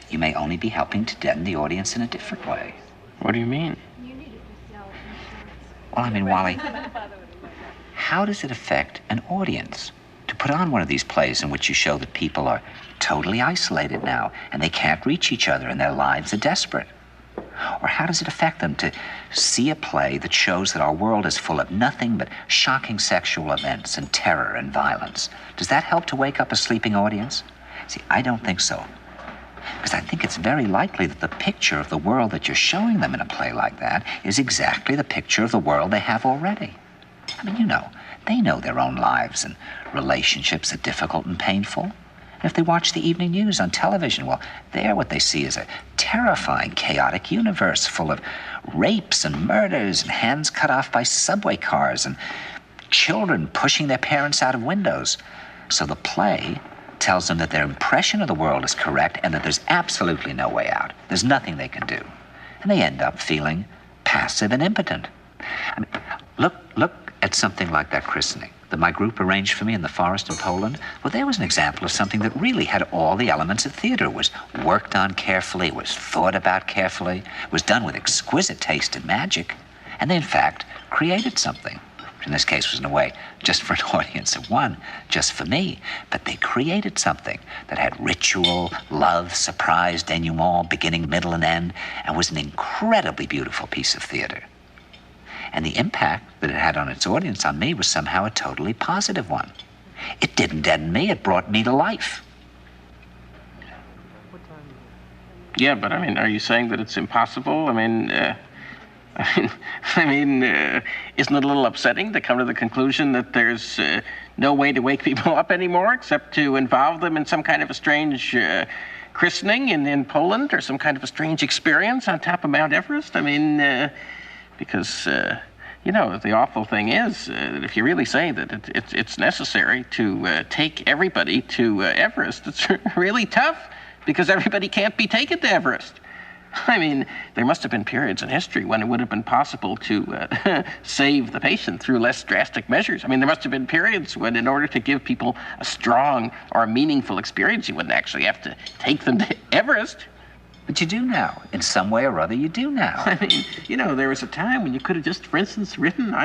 you may only be helping to deaden the audience in a different way. What do you mean? Well, I mean, Wally, how does it affect an audience to put on one of these plays in which you show that people are totally isolated now and they can't reach each other and their lives are desperate? Or how does it affect them to see a play that shows that our world is full of nothing but shocking sexual events and terror and violence? Does that help to wake up a sleeping audience? See, I don't think so. Because I think it's very likely that the picture of the world that you're showing them in a play like that is exactly the picture of the world they have already. I mean, you know, they know their own lives and relationships are difficult and painful. If they watch the evening news on television, well, there what they see is a terrifying, chaotic universe full of rapes and murders and hands cut off by subway cars and children pushing their parents out of windows. So the play tells them that their impression of the world is correct and that there's absolutely no way out. There's nothing they can do. And they end up feeling passive and impotent. I mean, look at something like that christening that my group arranged for me in the forest in Poland. Well, there was an example of something that really had all the elements of theater. It was worked on carefully, it was thought about carefully, it was done with exquisite taste and magic. And they, in fact, created something. In this case was in a way just for an audience of one, just for me. But they created something that had ritual, love, surprise, denouement, beginning, middle, and end, and was an incredibly beautiful piece of theater. And the impact that it had on its audience on me was somehow a totally positive one. It didn't deaden me, it brought me to life. Yeah, but I mean, are you saying that it's impossible? Isn't it a little upsetting to come to the conclusion that there's no way to wake people up anymore except to involve them in some kind of a strange christening in Poland or some kind of a strange experience on top of Mount Everest? Because, the awful thing is that if you really say that it's necessary to take everybody to Everest, it's really tough because everybody can't be taken to Everest. There must have been periods in history when it would have been possible to save the patient through less drastic measures. There must have been periods when, in order to give people a strong or a meaningful experience, you wouldn't actually have to take them to Everest. But you do now. In some way or other, you do now. There was a time when you could have just, for instance, written,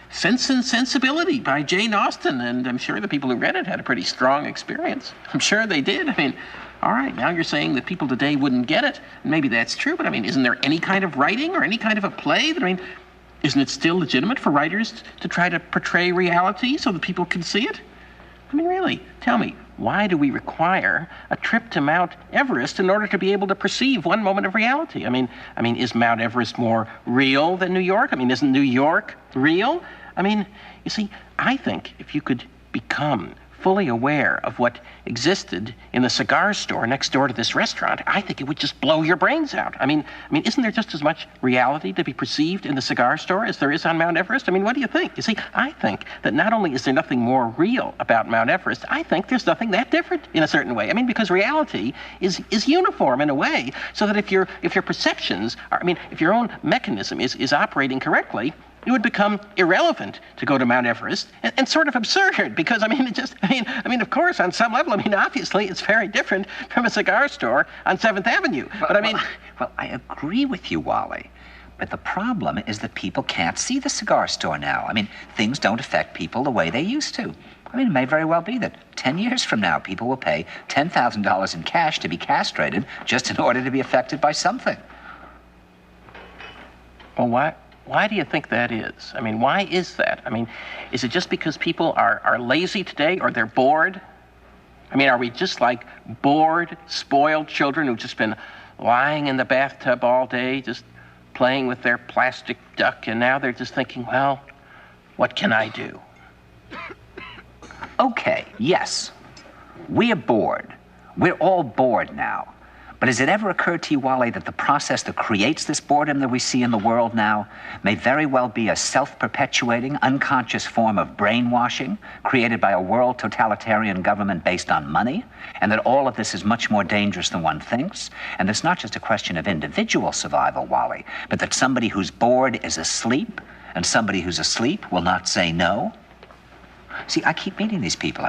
Sense and Sensibility by Jane Austen, and I'm sure the people who read it had a pretty strong experience. I'm sure they did. All right, now you're saying that people today wouldn't get it. Maybe that's true, but isn't there any kind of writing or any kind of a play that, isn't it still legitimate for writers to try to portray reality so that people can see it? Really, tell me, why do we require a trip to Mount Everest in order to be able to perceive one moment of reality? Is Mount Everest more real than New York? Isn't New York real? You see, I think if you could become fully aware of what existed in the cigar store next door to this restaurant, I think it would just blow your brains out. Isn't there just as much reality to be perceived in the cigar store as there is on Mount Everest? What do you think? You see, I think that not only is there nothing more real about Mount Everest, I think there's nothing that different in a certain way. Because reality is uniform in a way, so that if your perceptions are, if your own mechanism is operating correctly, it would become irrelevant to go to Mount Everest and sort of absurd because, of course, on some level, obviously it's very different from a cigar store on 7th Avenue. Well, I agree with you, Wally. But the problem is that people can't see the cigar store now. Things don't affect people the way they used to. It may very well be that 10 years from now, people will pay $10,000 in cash to be castrated just in order to be affected by something. Well, why do you think that is? Why is that? Is it just because people are lazy today or they're bored? Are we just like bored, spoiled children who've just been lying in the bathtub all day, just playing with their plastic duck, and now they're just thinking, well, what can I do? Okay, yes. We are bored. We're all bored now. But has it ever occurred to you, Wally, that the process that creates this boredom that we see in the world now may very well be a self-perpetuating, unconscious form of brainwashing created by a world totalitarian government based on money, and that all of this is much more dangerous than one thinks, and it's not just a question of individual survival, Wally, but that somebody who's bored is asleep, and somebody who's asleep will not say no? See, I keep meeting these people.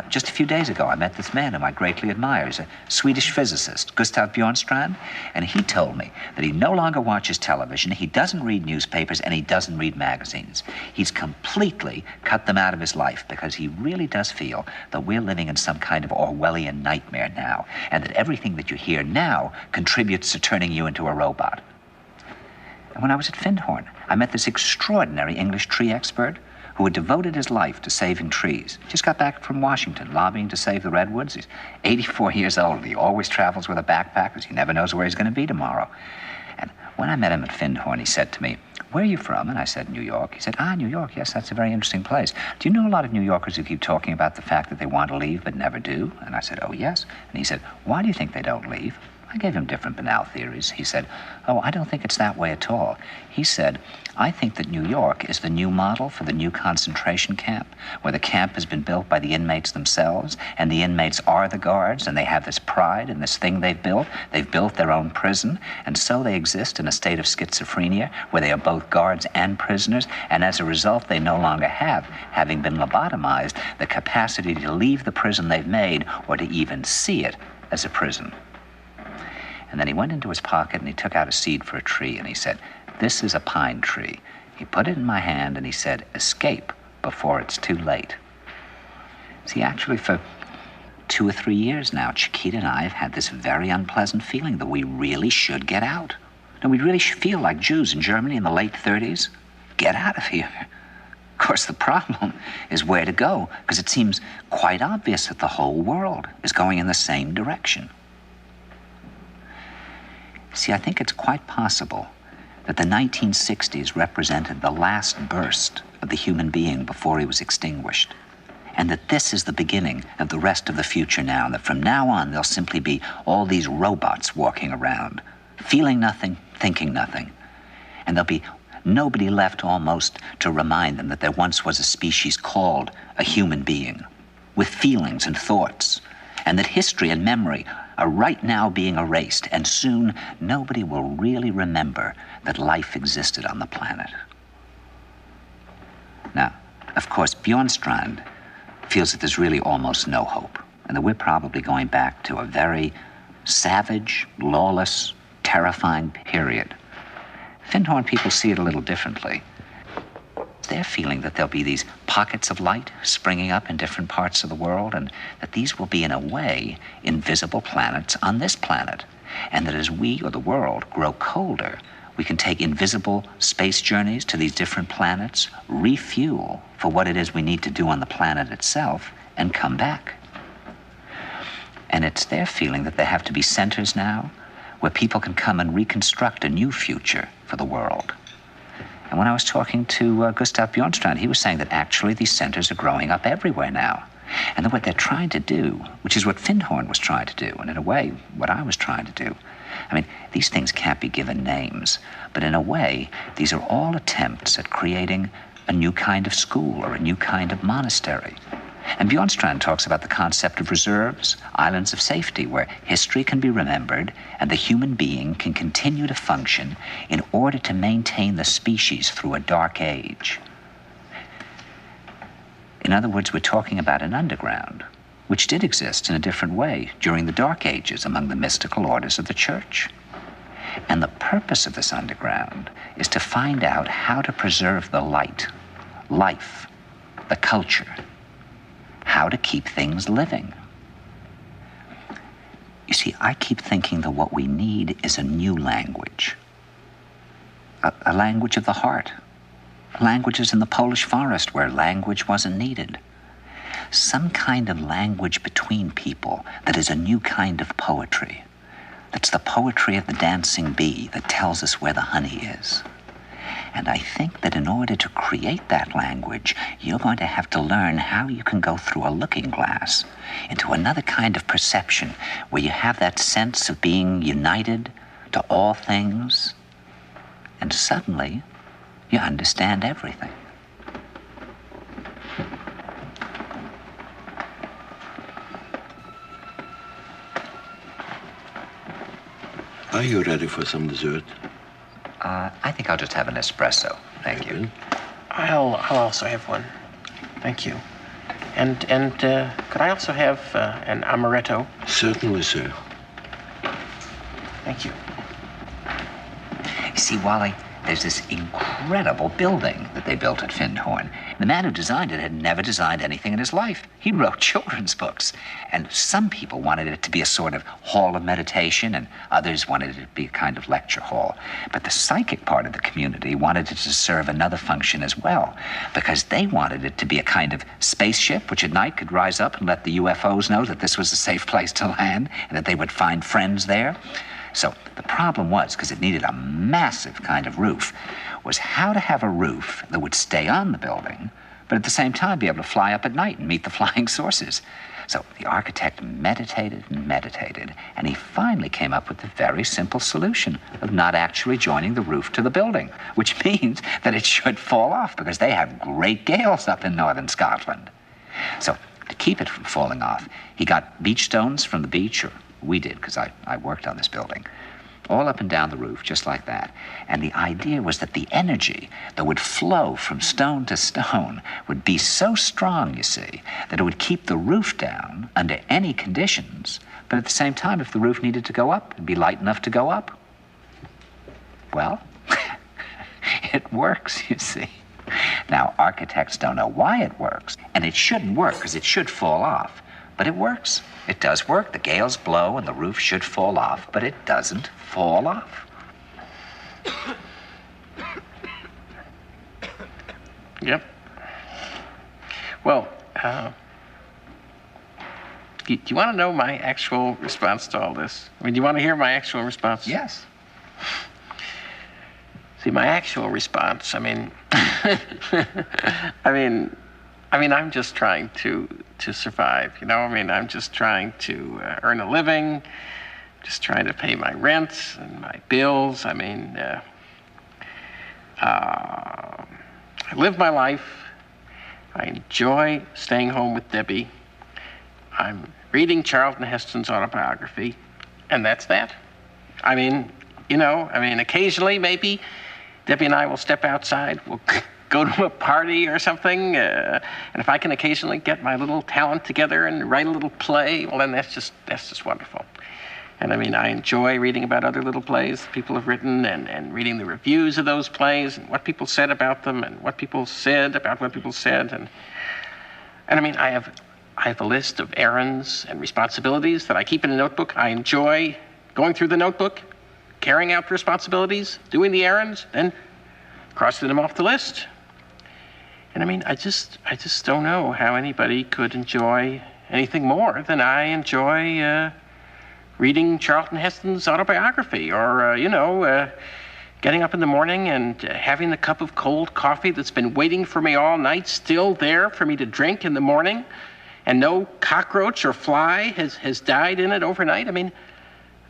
Just a few days ago, I met this man whom I greatly admire. He's a Swedish physicist, Gustav Bjornstrand, and he told me that he no longer watches television, he doesn't read newspapers, and he doesn't read magazines. He's completely cut them out of his life because he really does feel that we're living in some kind of Orwellian nightmare now, and that everything that you hear now contributes to turning you into a robot. And when I was at Findhorn, I met this extraordinary English tree expert who had devoted his life to saving trees. Just got back from Washington, lobbying to save the redwoods. He's 84 years old. He always travels with a backpack because he never knows where he's going to be tomorrow. And when I met him at Findhorn, he said to me, "Where are you from?" And I said, "New York." He said, "Ah, New York, yes, that's a very interesting place. Do you know a lot of New Yorkers who keep talking about the fact that they want to leave but never do?" And I said, "Oh, yes." And he said, "Why do you think they don't leave?" I gave him different banal theories. He said, "Oh, I don't think it's that way at all." He said, "I think that New York is the new model for the new concentration camp, where the camp has been built by the inmates themselves, and the inmates are the guards, and they have this pride in this thing they've built. They've built their own prison, and so they exist in a state of schizophrenia, where they are both guards and prisoners, and as a result, they no longer have, having been lobotomized, the capacity to leave the prison they've made, or to even see it as a prison." And then he went into his pocket and he took out a seed for a tree and he said, "This is a pine tree." He put it in my hand and he said, "Escape before it's too late." See, actually for 2 or 3 years now, Chiquita and I have had this very unpleasant feeling that we really should get out. And we really should feel like Jews in Germany in the late 30s. Get out of here. Of course, the problem is where to go, because it seems quite obvious that the whole world is going in the same direction. See, I think it's quite possible that the 1960s represented the last burst of the human being before he was extinguished, and that this is the beginning of the rest of the future now, and that from now on there'll simply be all these robots walking around, feeling nothing, thinking nothing, and there'll be nobody left almost to remind them that there once was a species called a human being, with feelings and thoughts, and that history and memory are right now being erased, and soon nobody will really remember that life existed on the planet. Now, of course, Bjornstrand feels that there's really almost no hope, and that we're probably going back to a very savage, lawless, terrifying period. Findhorn people see it a little differently. They're feeling that there'll be these pockets of light springing up in different parts of the world, and that these will be, in a way, invisible planets on this planet. And that as we, or the world, grow colder, we can take invisible space journeys to these different planets, refuel for what it is we need to do on the planet itself, and come back. And it's their feeling that there have to be centers now where people can come and reconstruct a new future for the world. And when I was talking to Gustav Bjornstrand, he was saying that actually these centers are growing up everywhere now. And that what they're trying to do, which is what Findhorn was trying to do, and in a way, what I was trying to do. I mean, these things can't be given names, but in a way, these are all attempts at creating a new kind of school or a new kind of monastery. And Bjornstrand talks about the concept of reserves, islands of safety, where history can be remembered and the human being can continue to function in order to maintain the species through a dark age. In other words, we're talking about an underground, which did exist in a different way during the Dark Ages among the mystical orders of the Church. And the purpose of this underground is to find out how to preserve the light, life, the culture, how to keep things living. You see, I keep thinking that what we need is a new language, a language of the heart, languages in the Polish forest where language wasn't needed. Some kind of language between people that is a new kind of poetry. That's the poetry of the dancing bee that tells us where the honey is. And I think that in order to create that language, you're going to have to learn how you can go through a looking glass into another kind of perception where you have that sense of being united to all things, and suddenly you understand everything. Are you ready for some dessert? I think I'll just have an espresso. Thank you. I'll also have one. Thank you. And could I also have an amaretto? Certainly, sir. Thank you. You see, Wally, there's this incredible building that they built at Findhorn. The man who designed it had never designed anything in his life. He wrote children's books. And some people wanted it to be a sort of hall of meditation, and others wanted it to be a kind of lecture hall. But the psychic part of the community wanted it to serve another function as well, because they wanted it to be a kind of spaceship, which at night could rise up and let the UFOs know that this was a safe place to land, and that they would find friends there. So the problem was, because it needed a massive kind of roof, was how to have a roof that would stay on the building, but at the same time be able to fly up at night and meet the flying saucers. So the architect meditated and meditated, and he finally came up with the very simple solution of not actually joining the roof to the building, which means that it should fall off, because they have great gales up in northern Scotland. So to keep it from falling off, he got beach stones from the beach, or we did, because I worked on this building, all up and down the roof, just like that. And the idea was that the energy that would flow from stone to stone would be so strong, you see, that it would keep the roof down under any conditions, but at the same time, if the roof needed to go up, it'd be light enough to go up. Well, it works, you see. Now, architects don't know why it works, and it shouldn't work, because it should fall off. But it works. It does work. The gales blow and the roof should fall off, but it doesn't fall off. Yep. Well, do you want to know my actual response to all this? I mean, do you want to hear my actual response? Yes. See, my actual response, I mean, I'm just trying to survive, you know? I mean, I'm just trying to earn a living, just trying to pay my rent and my bills. I mean, I live my life. I enjoy staying home with Debbie. I'm reading Charlton Heston's autobiography, and that's that. I mean, occasionally maybe Debbie and I will step outside. We'll go to a party or something, and if I can occasionally get my little talent together and write a little play, well, then that's just wonderful. And I mean, I enjoy reading about other little plays people have written, and reading the reviews of those plays and what people said about them and what people said about what people said. And I mean, I have a list of errands and responsibilities that I keep in a notebook. I enjoy going through the notebook, carrying out the responsibilities, doing the errands, then crossing them off the list. And I mean, I just don't know how anybody could enjoy anything more than I enjoy reading Charlton Heston's autobiography, or getting up in the morning and having the cup of cold coffee that's been waiting for me all night, still there for me to drink in the morning, and no cockroach or fly has died in it overnight. I mean,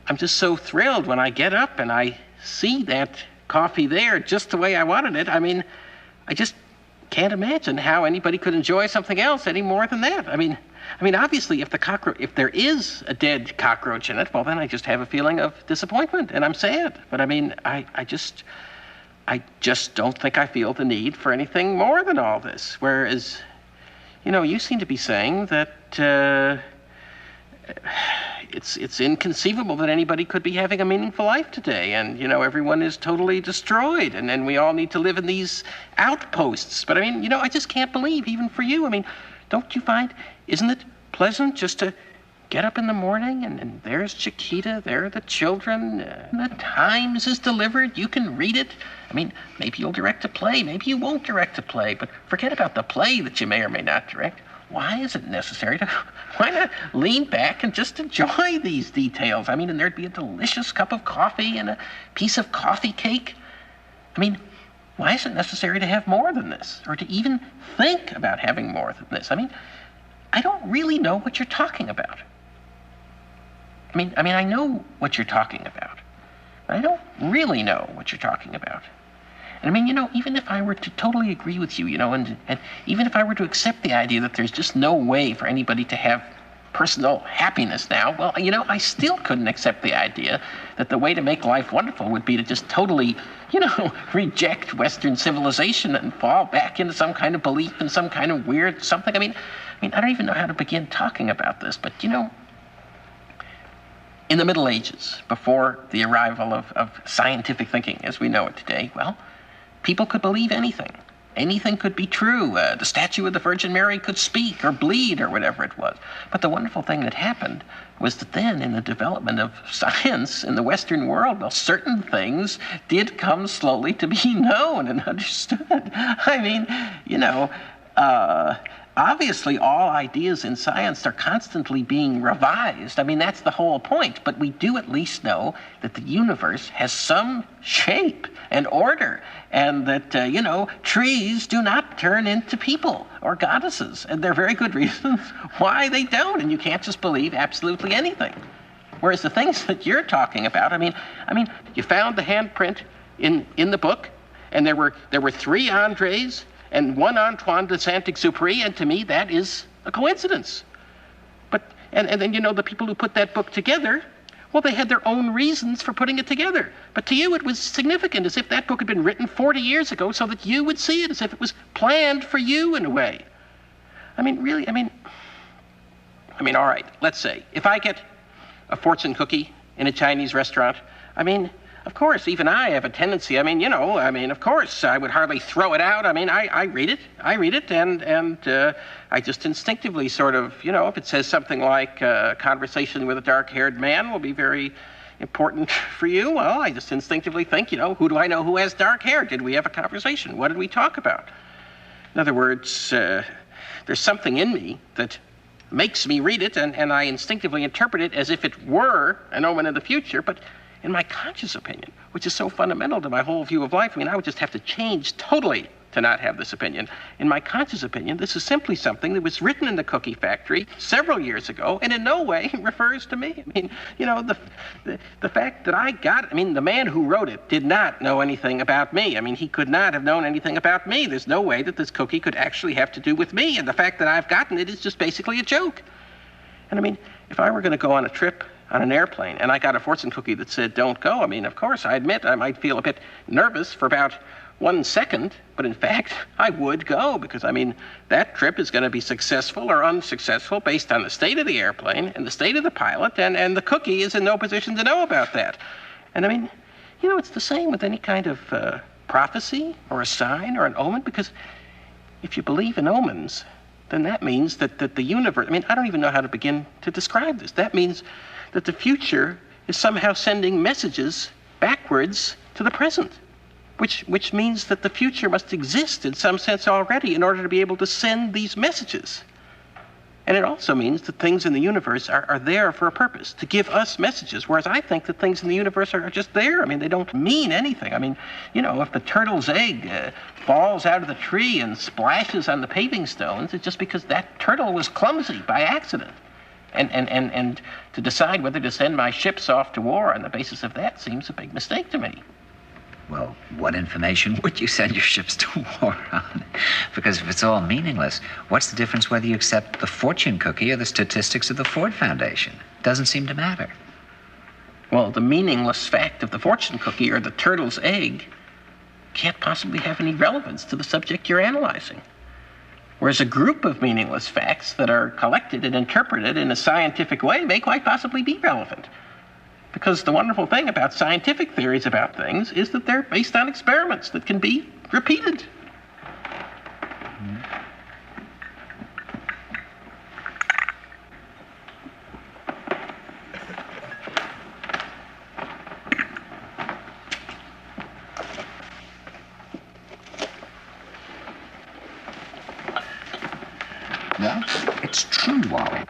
I'm just so thrilled when I get up and I see that coffee there just the way I wanted it. I mean, I just can't imagine how anybody could enjoy something else any more than that. I mean, obviously, if there is a dead cockroach in it, well, then I just have a feeling of disappointment, and I'm sad. But I mean, I just don't think I feel the need for anything more than all this. Whereas, you seem to be saying that it's inconceivable that anybody could be having a meaningful life today, and everyone is totally destroyed, and then we all need to live in these outposts. But I mean, I just can't believe, even for you, I mean, don't you find, isn't it pleasant just to get up in the morning and there's Chiquita, there are the children, the Times is delivered, you can read it. I mean, maybe you'll direct a play, maybe you won't direct a play, but forget about the play that you may or may not direct. Why is it necessary why not lean back and just enjoy these details? I mean, and there'd be a delicious cup of coffee and a piece of coffee cake. I mean, why is it necessary to have more than this, or to even think about having more than this? I mean, I don't really know what you're talking about. I mean, I know what you're talking about, but I don't really know what you're talking about. And I mean, even if I were to totally agree with you, and even if I were to accept the idea that there's just no way for anybody to have personal happiness now, well, I still couldn't accept the idea that the way to make life wonderful would be to just totally, reject Western civilization and fall back into some kind of belief in some kind of weird something. I mean, I don't even know how to begin talking about this, but, in the Middle Ages, before the arrival of scientific thinking as we know it today, well, people could believe anything. Anything could be true. The statue of the Virgin Mary could speak or bleed or whatever it was. But the wonderful thing that happened was that then, in the development of science in the Western world, well, certain things did come slowly to be known and understood. I mean, obviously all ideas in science are constantly being revised. I mean, that's the whole point. But we do at least know that the universe has some shape and order, and that, trees do not turn into people or goddesses. And there are very good reasons why they don't, and you can't just believe absolutely anything. Whereas the things that you're talking about, I mean, you found the handprint in the book, and there were 3 Andres and 1 Antoine de Saint-Exupéry, and to me that is a coincidence. But and then the people who put that book together, well, they had their own reasons for putting it together. But to you it was significant, as if that book had been written 40 years ago so that you would see it, as if it was planned for you in a way. I mean, really, all right, let's say, if I get a fortune cookie in a Chinese restaurant, of course, even I have a tendency, of course, I would hardly throw it out. I read it, and I just instinctively sort of, if it says something like conversation with a dark-haired man will be very important for you, well, I just instinctively think, who do I know who has dark hair? Did we have a conversation? What did we talk about? In other words, there's something in me that makes me read it, and I instinctively interpret it as if it were an omen of the future, but in my conscious opinion, which is so fundamental to my whole view of life, I would just have to change totally to not have this opinion. In my conscious opinion, this is simply something that was written in the cookie factory several years ago, and in no way refers to me. The fact that I got, the man who wrote it did not know anything about me. He could not have known anything about me. There's no way that this cookie could actually have to do with me, and the fact that I've gotten it is just basically a joke. And if I were going to go on a trip on an airplane, and I got a fortune cookie that said, don't go, of course, I admit I might feel a bit nervous for about 1 second, but in fact, I would go, because, that trip is going to be successful or unsuccessful based on the state of the airplane and the state of the pilot, and the cookie is in no position to know about that. And it's the same with any kind of prophecy or a sign or an omen, because if you believe in omens, then that means that the universe, I don't even know how to begin to describe this. That means that the future is somehow sending messages backwards to the present, which means that the future must exist in some sense already in order to be able to send these messages. And it also means that things in the universe are there for a purpose, to give us messages, whereas I think that things in the universe are just there. They don't mean anything. If the turtle's egg falls out of the tree and splashes on the paving stones, it's just because that turtle was clumsy by accident. And to decide whether to send my ships off to war on the basis of that seems a big mistake to me. Well, what information would you send your ships to war on? Because if it's all meaningless, what's the difference whether you accept the fortune cookie or the statistics of the Ford Foundation? Doesn't seem to matter. Well, the meaningless fact of the fortune cookie or the turtle's egg can't possibly have any relevance to the subject you're analyzing. Whereas a group of meaningless facts that are collected and interpreted in a scientific way may quite possibly be relevant. Because the wonderful thing about scientific theories about things is that they're based on experiments that can be repeated. Well, it's true, Wally.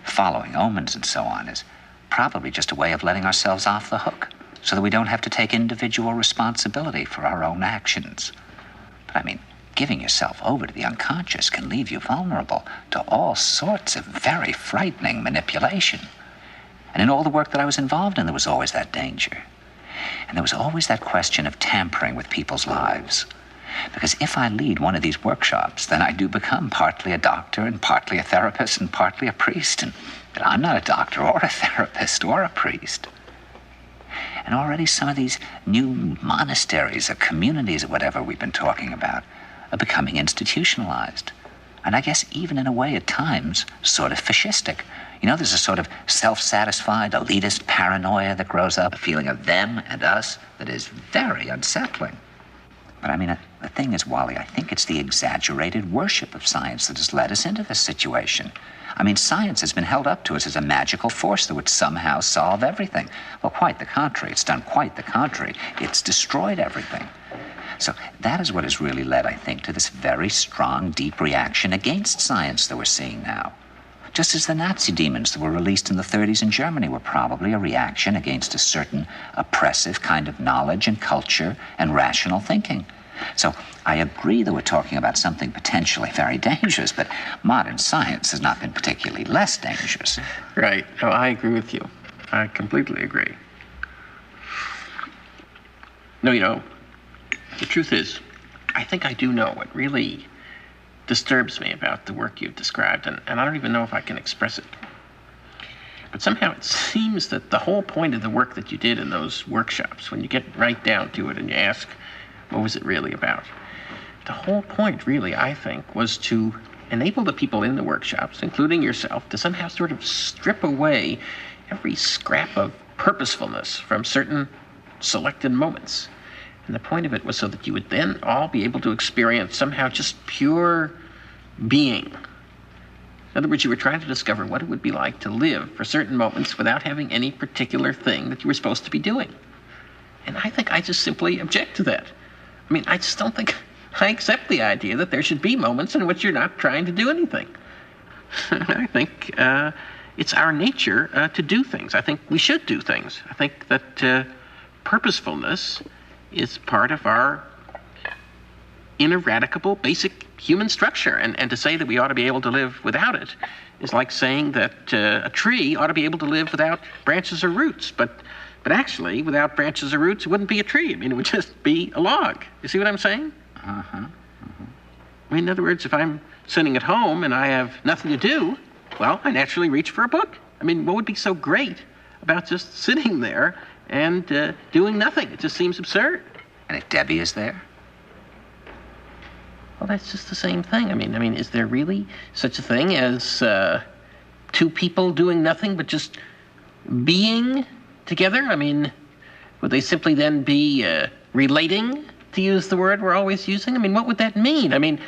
Following omens and so on is probably just a way of letting ourselves off the hook so that we don't have to take individual responsibility for our own actions. But giving yourself over to the unconscious can leave you vulnerable to all sorts of very frightening manipulation. And in all the work that I was involved in, there was always that danger. And there was always that question of tampering with people's lives. Because if I lead one of these workshops, then I do become partly a doctor and partly a therapist and partly a priest. And I'm not a doctor or a therapist or a priest. And already some of these new monasteries or communities or whatever we've been talking about are becoming institutionalized. And I guess even in a way at times sort of fascistic. There's a sort of self-satisfied, elitist paranoia that grows up, a feeling of them and us that is very unsettling. But the thing is, Wally, I think it's the exaggerated worship of science that has led us into this situation. Science has been held up to us as a magical force that would somehow solve everything. Well, quite the contrary. It's done quite the contrary. It's destroyed everything. So that is what has really led, I think, to this very strong, deep reaction against science that we're seeing now. Just as the Nazi demons that were released in the 30s in Germany were probably a reaction against a certain oppressive kind of knowledge and culture and rational thinking. So I agree that we're talking about something potentially very dangerous, but modern science has not been particularly less dangerous. Right. No, I agree with you. I completely agree. No, the truth is, I think I do know what really disturbs me about the work you've described, and I don't even know if I can express it. But somehow it seems that the whole point of the work that you did in those workshops, when you get right down to it and you ask, what was it really about? The whole point, really, I think, was to enable the people in the workshops, including yourself, to somehow sort of strip away every scrap of purposefulness from certain selected moments. And the point of it was so that you would then all be able to experience somehow just pure being. In other words, you were trying to discover what it would be like to live for certain moments without having any particular thing that you were supposed to be doing. And I think I just simply object to that. I mean, I just don't think I accept the idea that there should be moments in which you're not trying to do anything. I think it's our nature to do things. I think we should do things. I think that purposefulness is part of our ineradicable basic human structure. And to say that we ought to be able to live without it is like saying that a tree ought to be able to live without branches or roots. But actually, without branches or roots, it wouldn't be a tree. I mean, it would just be a log. You see what I'm saying? I mean, in other words, if I'm sitting at home and I have nothing to do, well, I naturally reach for a book. I mean, what would be so great about just sitting there and doing nothing? It just seems absurd. And if Debbie is there? Well, that's just the same thing. I mean, is there really such a thing as two people doing nothing but just being together? I mean, would they simply then be relating, to use the word we're always using? I mean, what would that mean? I mean,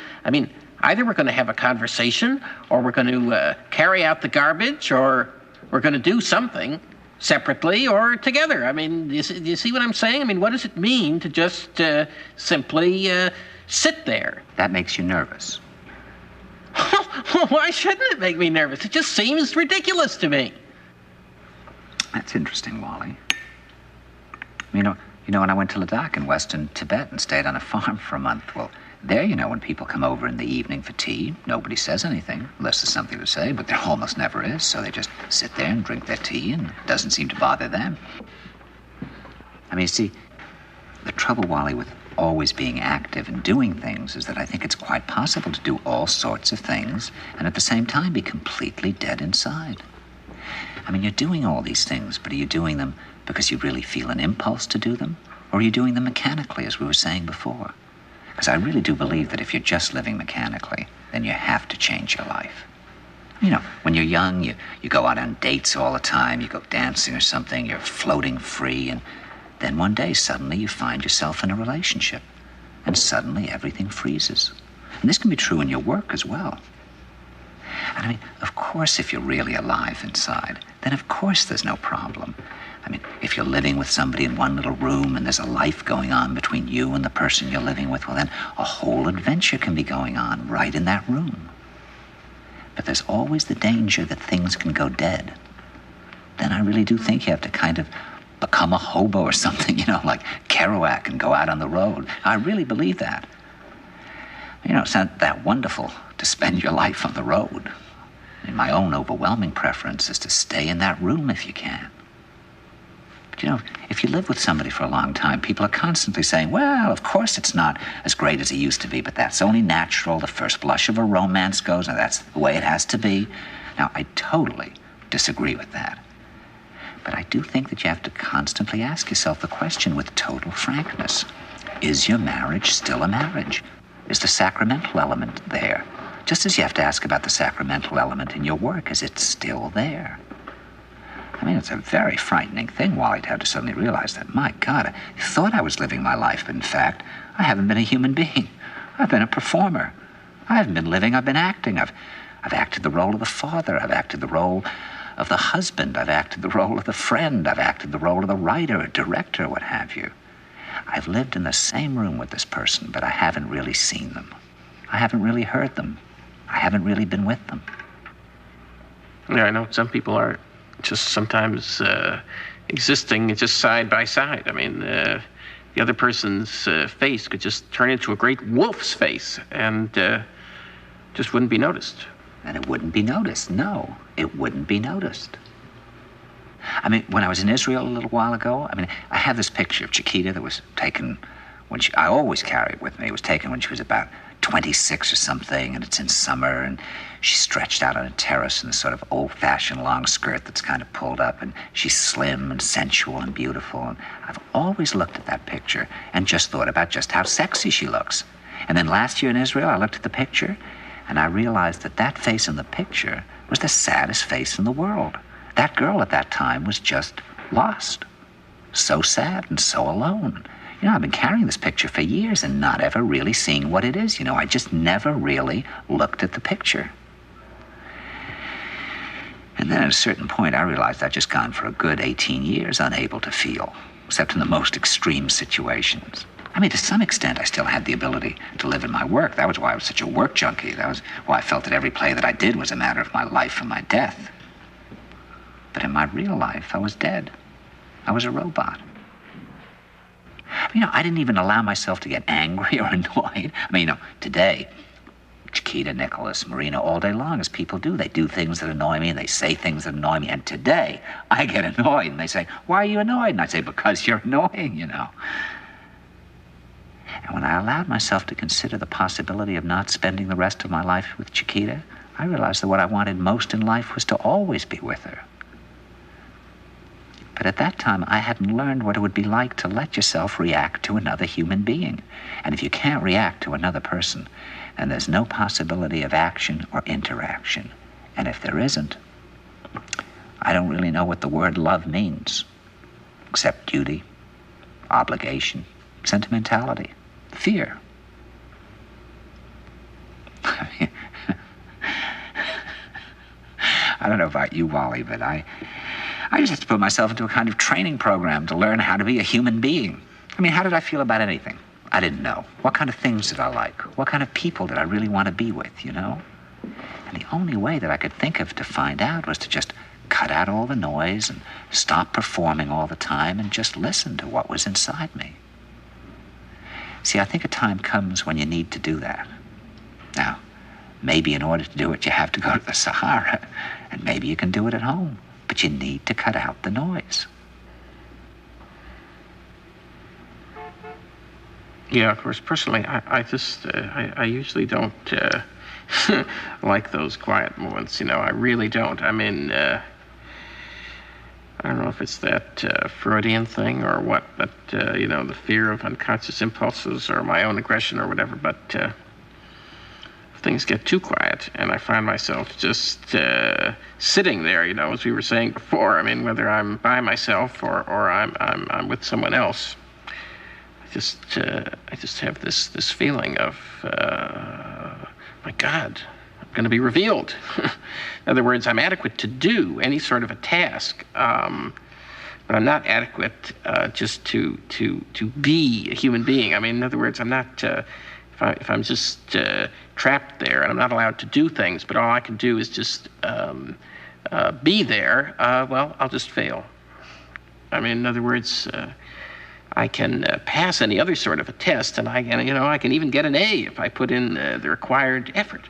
either we're going to have a conversation, or we're going to carry out the garbage, or we're going to do something separately or together. I mean, do you see what I'm saying? I mean, what does it mean to just simply sit there? That makes you nervous. Why shouldn't it make me nervous? It just seems ridiculous to me. That's interesting, Wally. You know, when I went to Ladakh in western Tibet and stayed on a farm for a month, well, there, when people come over in the evening for tea, nobody says anything, unless there's something to say, but there almost never is, so they just sit there and drink their tea, and it doesn't seem to bother them. I mean, you see, the trouble, Wally, with always being active and doing things is that I think it's quite possible to do all sorts of things and at the same time be completely dead inside. I mean, you're doing all these things, but are you doing them because you really feel an impulse to do them? Or are you doing them mechanically, as we were saying before? Because I really do believe that if you're just living mechanically, then you have to change your life. When you're young, you go out on dates all the time, you go dancing or something, you're floating free, and then one day suddenly you find yourself in a relationship, and suddenly everything freezes. And this can be true in your work as well. And I mean, of course, if you're really alive inside, then of course there's no problem. I mean, if you're living with somebody in one little room and there's a life going on between you and the person you're living with, well, then a whole adventure can be going on right in that room. But there's always the danger that things can go dead. Then I really do think you have to kind of become a hobo or something, like Kerouac, and go out on the road. I really believe that. It's not that wonderful to spend your life on the road. And my own overwhelming preference is to stay in that room if you can. But if you live with somebody for a long time, people are constantly saying, well, of course it's not as great as it used to be, but that's only natural. The first blush of a romance goes, and that's the way it has to be. Now, I totally disagree with that. But I do think that you have to constantly ask yourself the question with total frankness. Is your marriage still a marriage? Is the sacramental element there? Just as you have to ask about the sacramental element in your work, is it still there? I mean, it's a very frightening thing, Wally, to have to suddenly realize that, my God, I thought I was living my life, but in fact, I haven't been a human being. I've been a performer. I haven't been living, I've been acting. I've acted the role of the father. I've acted the role of the husband. I've acted the role of the friend. I've acted the role of the writer, or director, what have you. I've lived in the same room with this person, but I haven't really seen them. I haven't really heard them. I haven't really been with them. Yeah, I know some people are just sometimes existing just side by side. I mean, the other person's face could just turn into a great wolf's face and just wouldn't be noticed. And it wouldn't be noticed. No, it wouldn't be noticed. I mean, when I was in Israel a little while ago, I have this picture of Chiquita that was taken when I always carry it with me. It was taken when she was about 26 or something, and it's in summer, and she's stretched out on a terrace in this sort of old-fashioned long skirt that's kind of pulled up, and she's slim and sensual and beautiful. And I've always looked at that picture and just thought about just how sexy she looks. And then last year in Israel, I looked at the picture, and I realized that that face in the picture was the saddest face in the world. That girl at that time was just lost. So sad and so alone. You know, I've been carrying this picture for years and not ever really seeing what it is. You know, I just never really looked at the picture. And then at a certain point, I realized I'd just gone for a good 18 years unable to feel, except in the most extreme situations. I mean, to some extent, I still had the ability to live in my work. That was why I was such a work junkie. That was why I felt that every play that I did was a matter of my life and my death. But in my real life, I was dead. I was a robot. You know, I didn't even allow myself to get angry or annoyed. I mean, you know, today, Chiquita, Nicholas, Marina, all day long, as people do. They do things that annoy me, and they say things that annoy me. And today, I get annoyed, and they say, "Why are you annoyed?" And I say, "Because you're annoying," you know. And when I allowed myself to consider the possibility of not spending the rest of my life with Chiquita, I realized that what I wanted most in life was to always be with her. But at that time, I hadn't learned what it would be like to let yourself react to another human being. And if you can't react to another person, then there's no possibility of action or interaction. And if there isn't, I don't really know what the word love means, except duty, obligation, sentimentality, fear. I don't know about you, Wally, but I just have to put myself into a kind of training program to learn how to be a human being. I mean, how did I feel about anything? I didn't know. What kind of things did I like? What kind of people did I really want to be with, you know? And the only way that I could think of to find out was to just cut out all the noise and stop performing all the time and just listen to what was inside me. See, I think a time comes when you need to do that. Now, maybe in order to do it, you have to go to the Sahara, and maybe you can do it at home. But you need to cut out the noise. Yeah, of course, personally, I usually don't like those quiet moments, you know, I really don't. I mean, I don't know if it's that Freudian thing or what, but, you know, the fear of unconscious impulses or my own aggression or whatever, but things get too quiet, and I find myself just sitting there, you know, as we were saying before. I mean, whether I'm by myself or I'm with someone else, I just have this feeling of, my God, I'm going to be revealed. In other words, I'm adequate to do any sort of a task, but I'm not adequate just to be a human being. I mean, in other words, I'm not. If I'm just trapped there and I'm not allowed to do things, but all I can do is just be there, well, I'll just fail. I mean, in other words, I can pass any other sort of a test, and I can even get an A if I put in the required effort.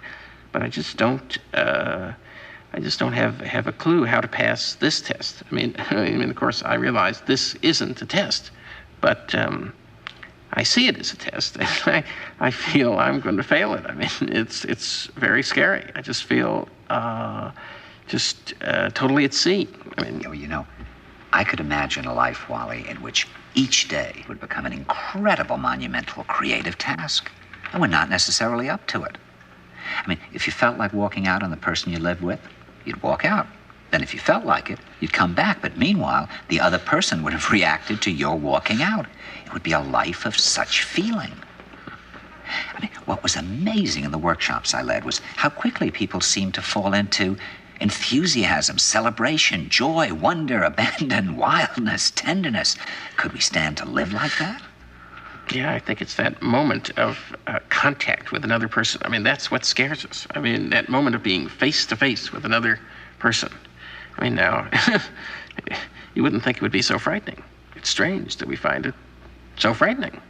But I just don't have a clue how to pass this test. I mean, of course, I realize this isn't a test, but I see it as a test, and I feel I'm going to fail it. I mean, it's very scary. I just feel totally at sea. I mean, You know, I could imagine a life, Wally, in which each day would become an incredible, monumental, creative task, and we're not necessarily up to it. I mean, if you felt like walking out on the person you lived with, you'd walk out. Then if you felt like it, you'd come back. But meanwhile, the other person would have reacted to your walking out. It would be a life of such feeling. I mean, what was amazing in the workshops I led was how quickly people seemed to fall into enthusiasm, celebration, joy, wonder, abandon, wildness, tenderness. Could we stand to live like that? Yeah, I think it's that moment of contact with another person. I mean, that's what scares us. I mean, that moment of being face to face with another person. I mean, now, you wouldn't think it would be so frightening. It's strange that we find it so frightening.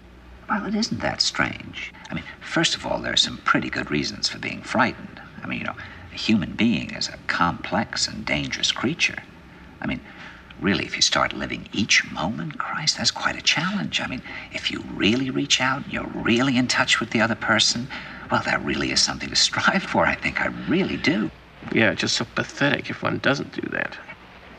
Well, it isn't that strange. I mean, first of all, there are some pretty good reasons for being frightened. I mean, a human being is a complex and dangerous creature. I mean, really, if you start living each moment, Christ, that's quite a challenge. I mean, if you really reach out, you're really in touch with the other person, well, that really is something to strive for, I think. I really do. Yeah, just so pathetic if one doesn't do that.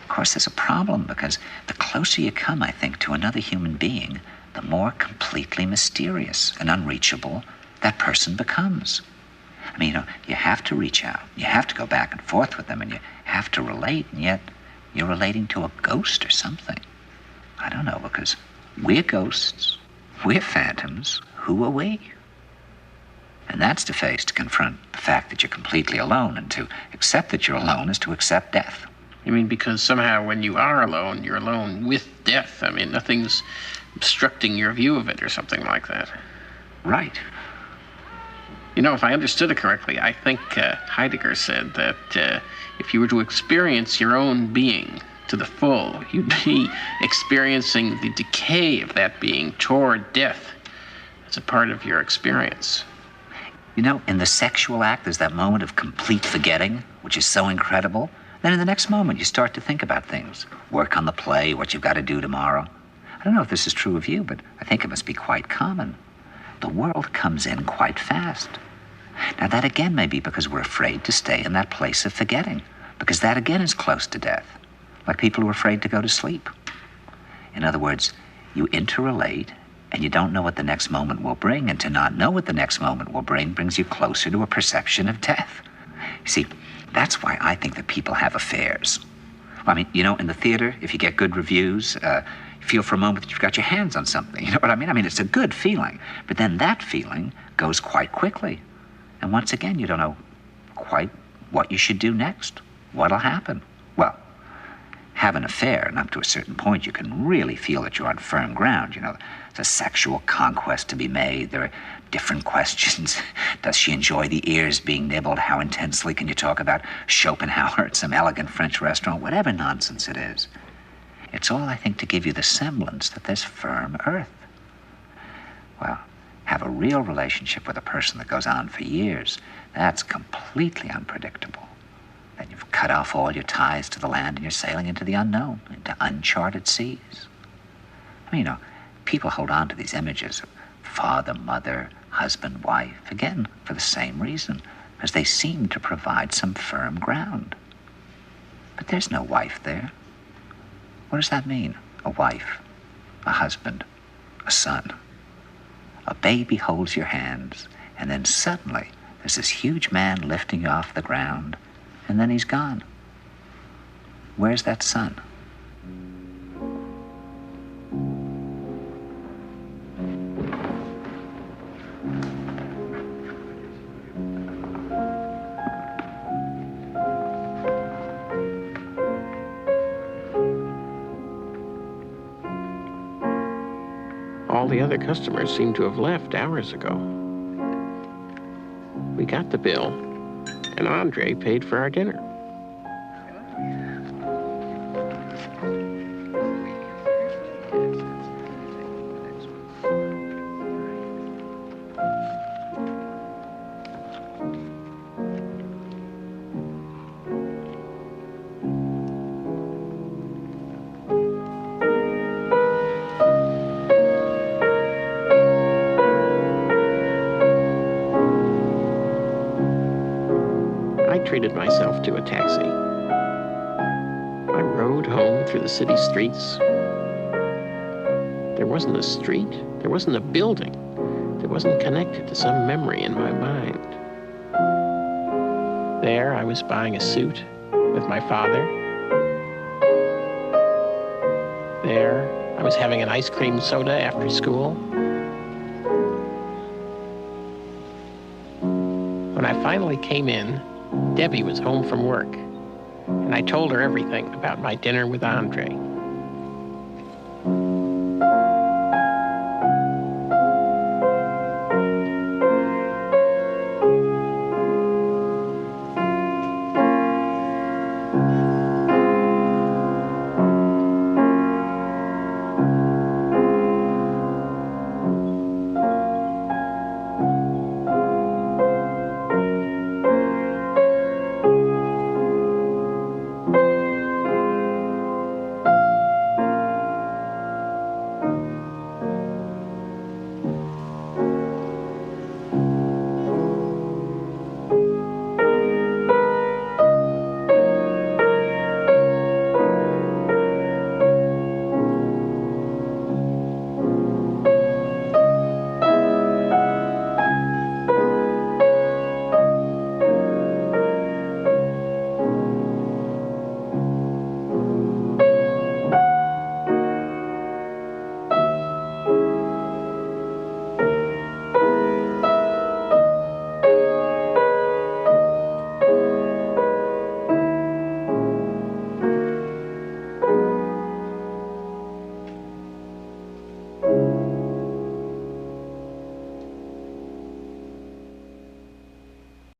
Of course, there's a problem, because the closer you come, I think, to another human being, the more completely mysterious and unreachable that person becomes. I mean, you have to reach out. You have to go back and forth with them, and you have to relate, and yet you're relating to a ghost or something. I don't know, because we're ghosts. We're phantoms. Who are we? And that's to face, to confront the fact that you're completely alone, and to accept that you're alone is to accept death. You mean because somehow when you are alone, you're alone with death? I mean, nothing's obstructing your view of it or something like that. Right. You know, if I understood it correctly, I think Heidegger said that if you were to experience your own being to the full, you'd be experiencing the decay of that being toward death as a part of your experience. You know, in the sexual act, there's that moment of complete forgetting, which is so incredible. Then in the next moment, you start to think about things. Work on the play, what you've got to do tomorrow. I don't know if this is true of you, but I think it must be quite common. The world comes in quite fast. Now, that again may be because we're afraid to stay in that place of forgetting, because that again is close to death, like people who are afraid to go to sleep. In other words, you interrelate, and you don't know what the next moment will bring, and to not know what the next moment will bring brings you closer to a perception of death. You see, that's why I think that people have affairs. I mean, you know, in the theater, if you get good reviews, you feel for a moment that you've got your hands on something. You know what I mean? I mean, it's a good feeling. But then that feeling goes quite quickly. And once again, you don't know quite what you should do next. What'll happen? Well, have an affair, and up to a certain point, you can really feel that you're on firm ground. You know, there's a sexual conquest to be made. There are different questions. Does she enjoy the ears being nibbled? How intensely can you talk about Schopenhauer at some elegant French restaurant? Whatever nonsense it is. It's all, I think, to give you the semblance that there's firm earth. Well, have a real relationship with a person that goes on for years. That's completely unpredictable. Then you've cut off all your ties to the land and you're sailing into the unknown, into uncharted seas. I mean, you know, people hold on to these images of father, mother, husband, wife, again, for the same reason, because they seem to provide some firm ground. But there's no wife there. What does that mean? A wife, a husband, a son. A baby holds your hands, and then suddenly there's this huge man lifting you off the ground, and then he's gone. Where's that son? All the other customers seem to have left hours ago. We got the bill, and Andre paid for our dinner. Treated myself to a taxi. I rode home through the city streets. There wasn't a street, there wasn't a building that wasn't connected to some memory in my mind. There I was buying a suit with my father. There I was having an ice cream soda after school. When I finally came in, Debbie was home from work, and I told her everything about my dinner with Andre.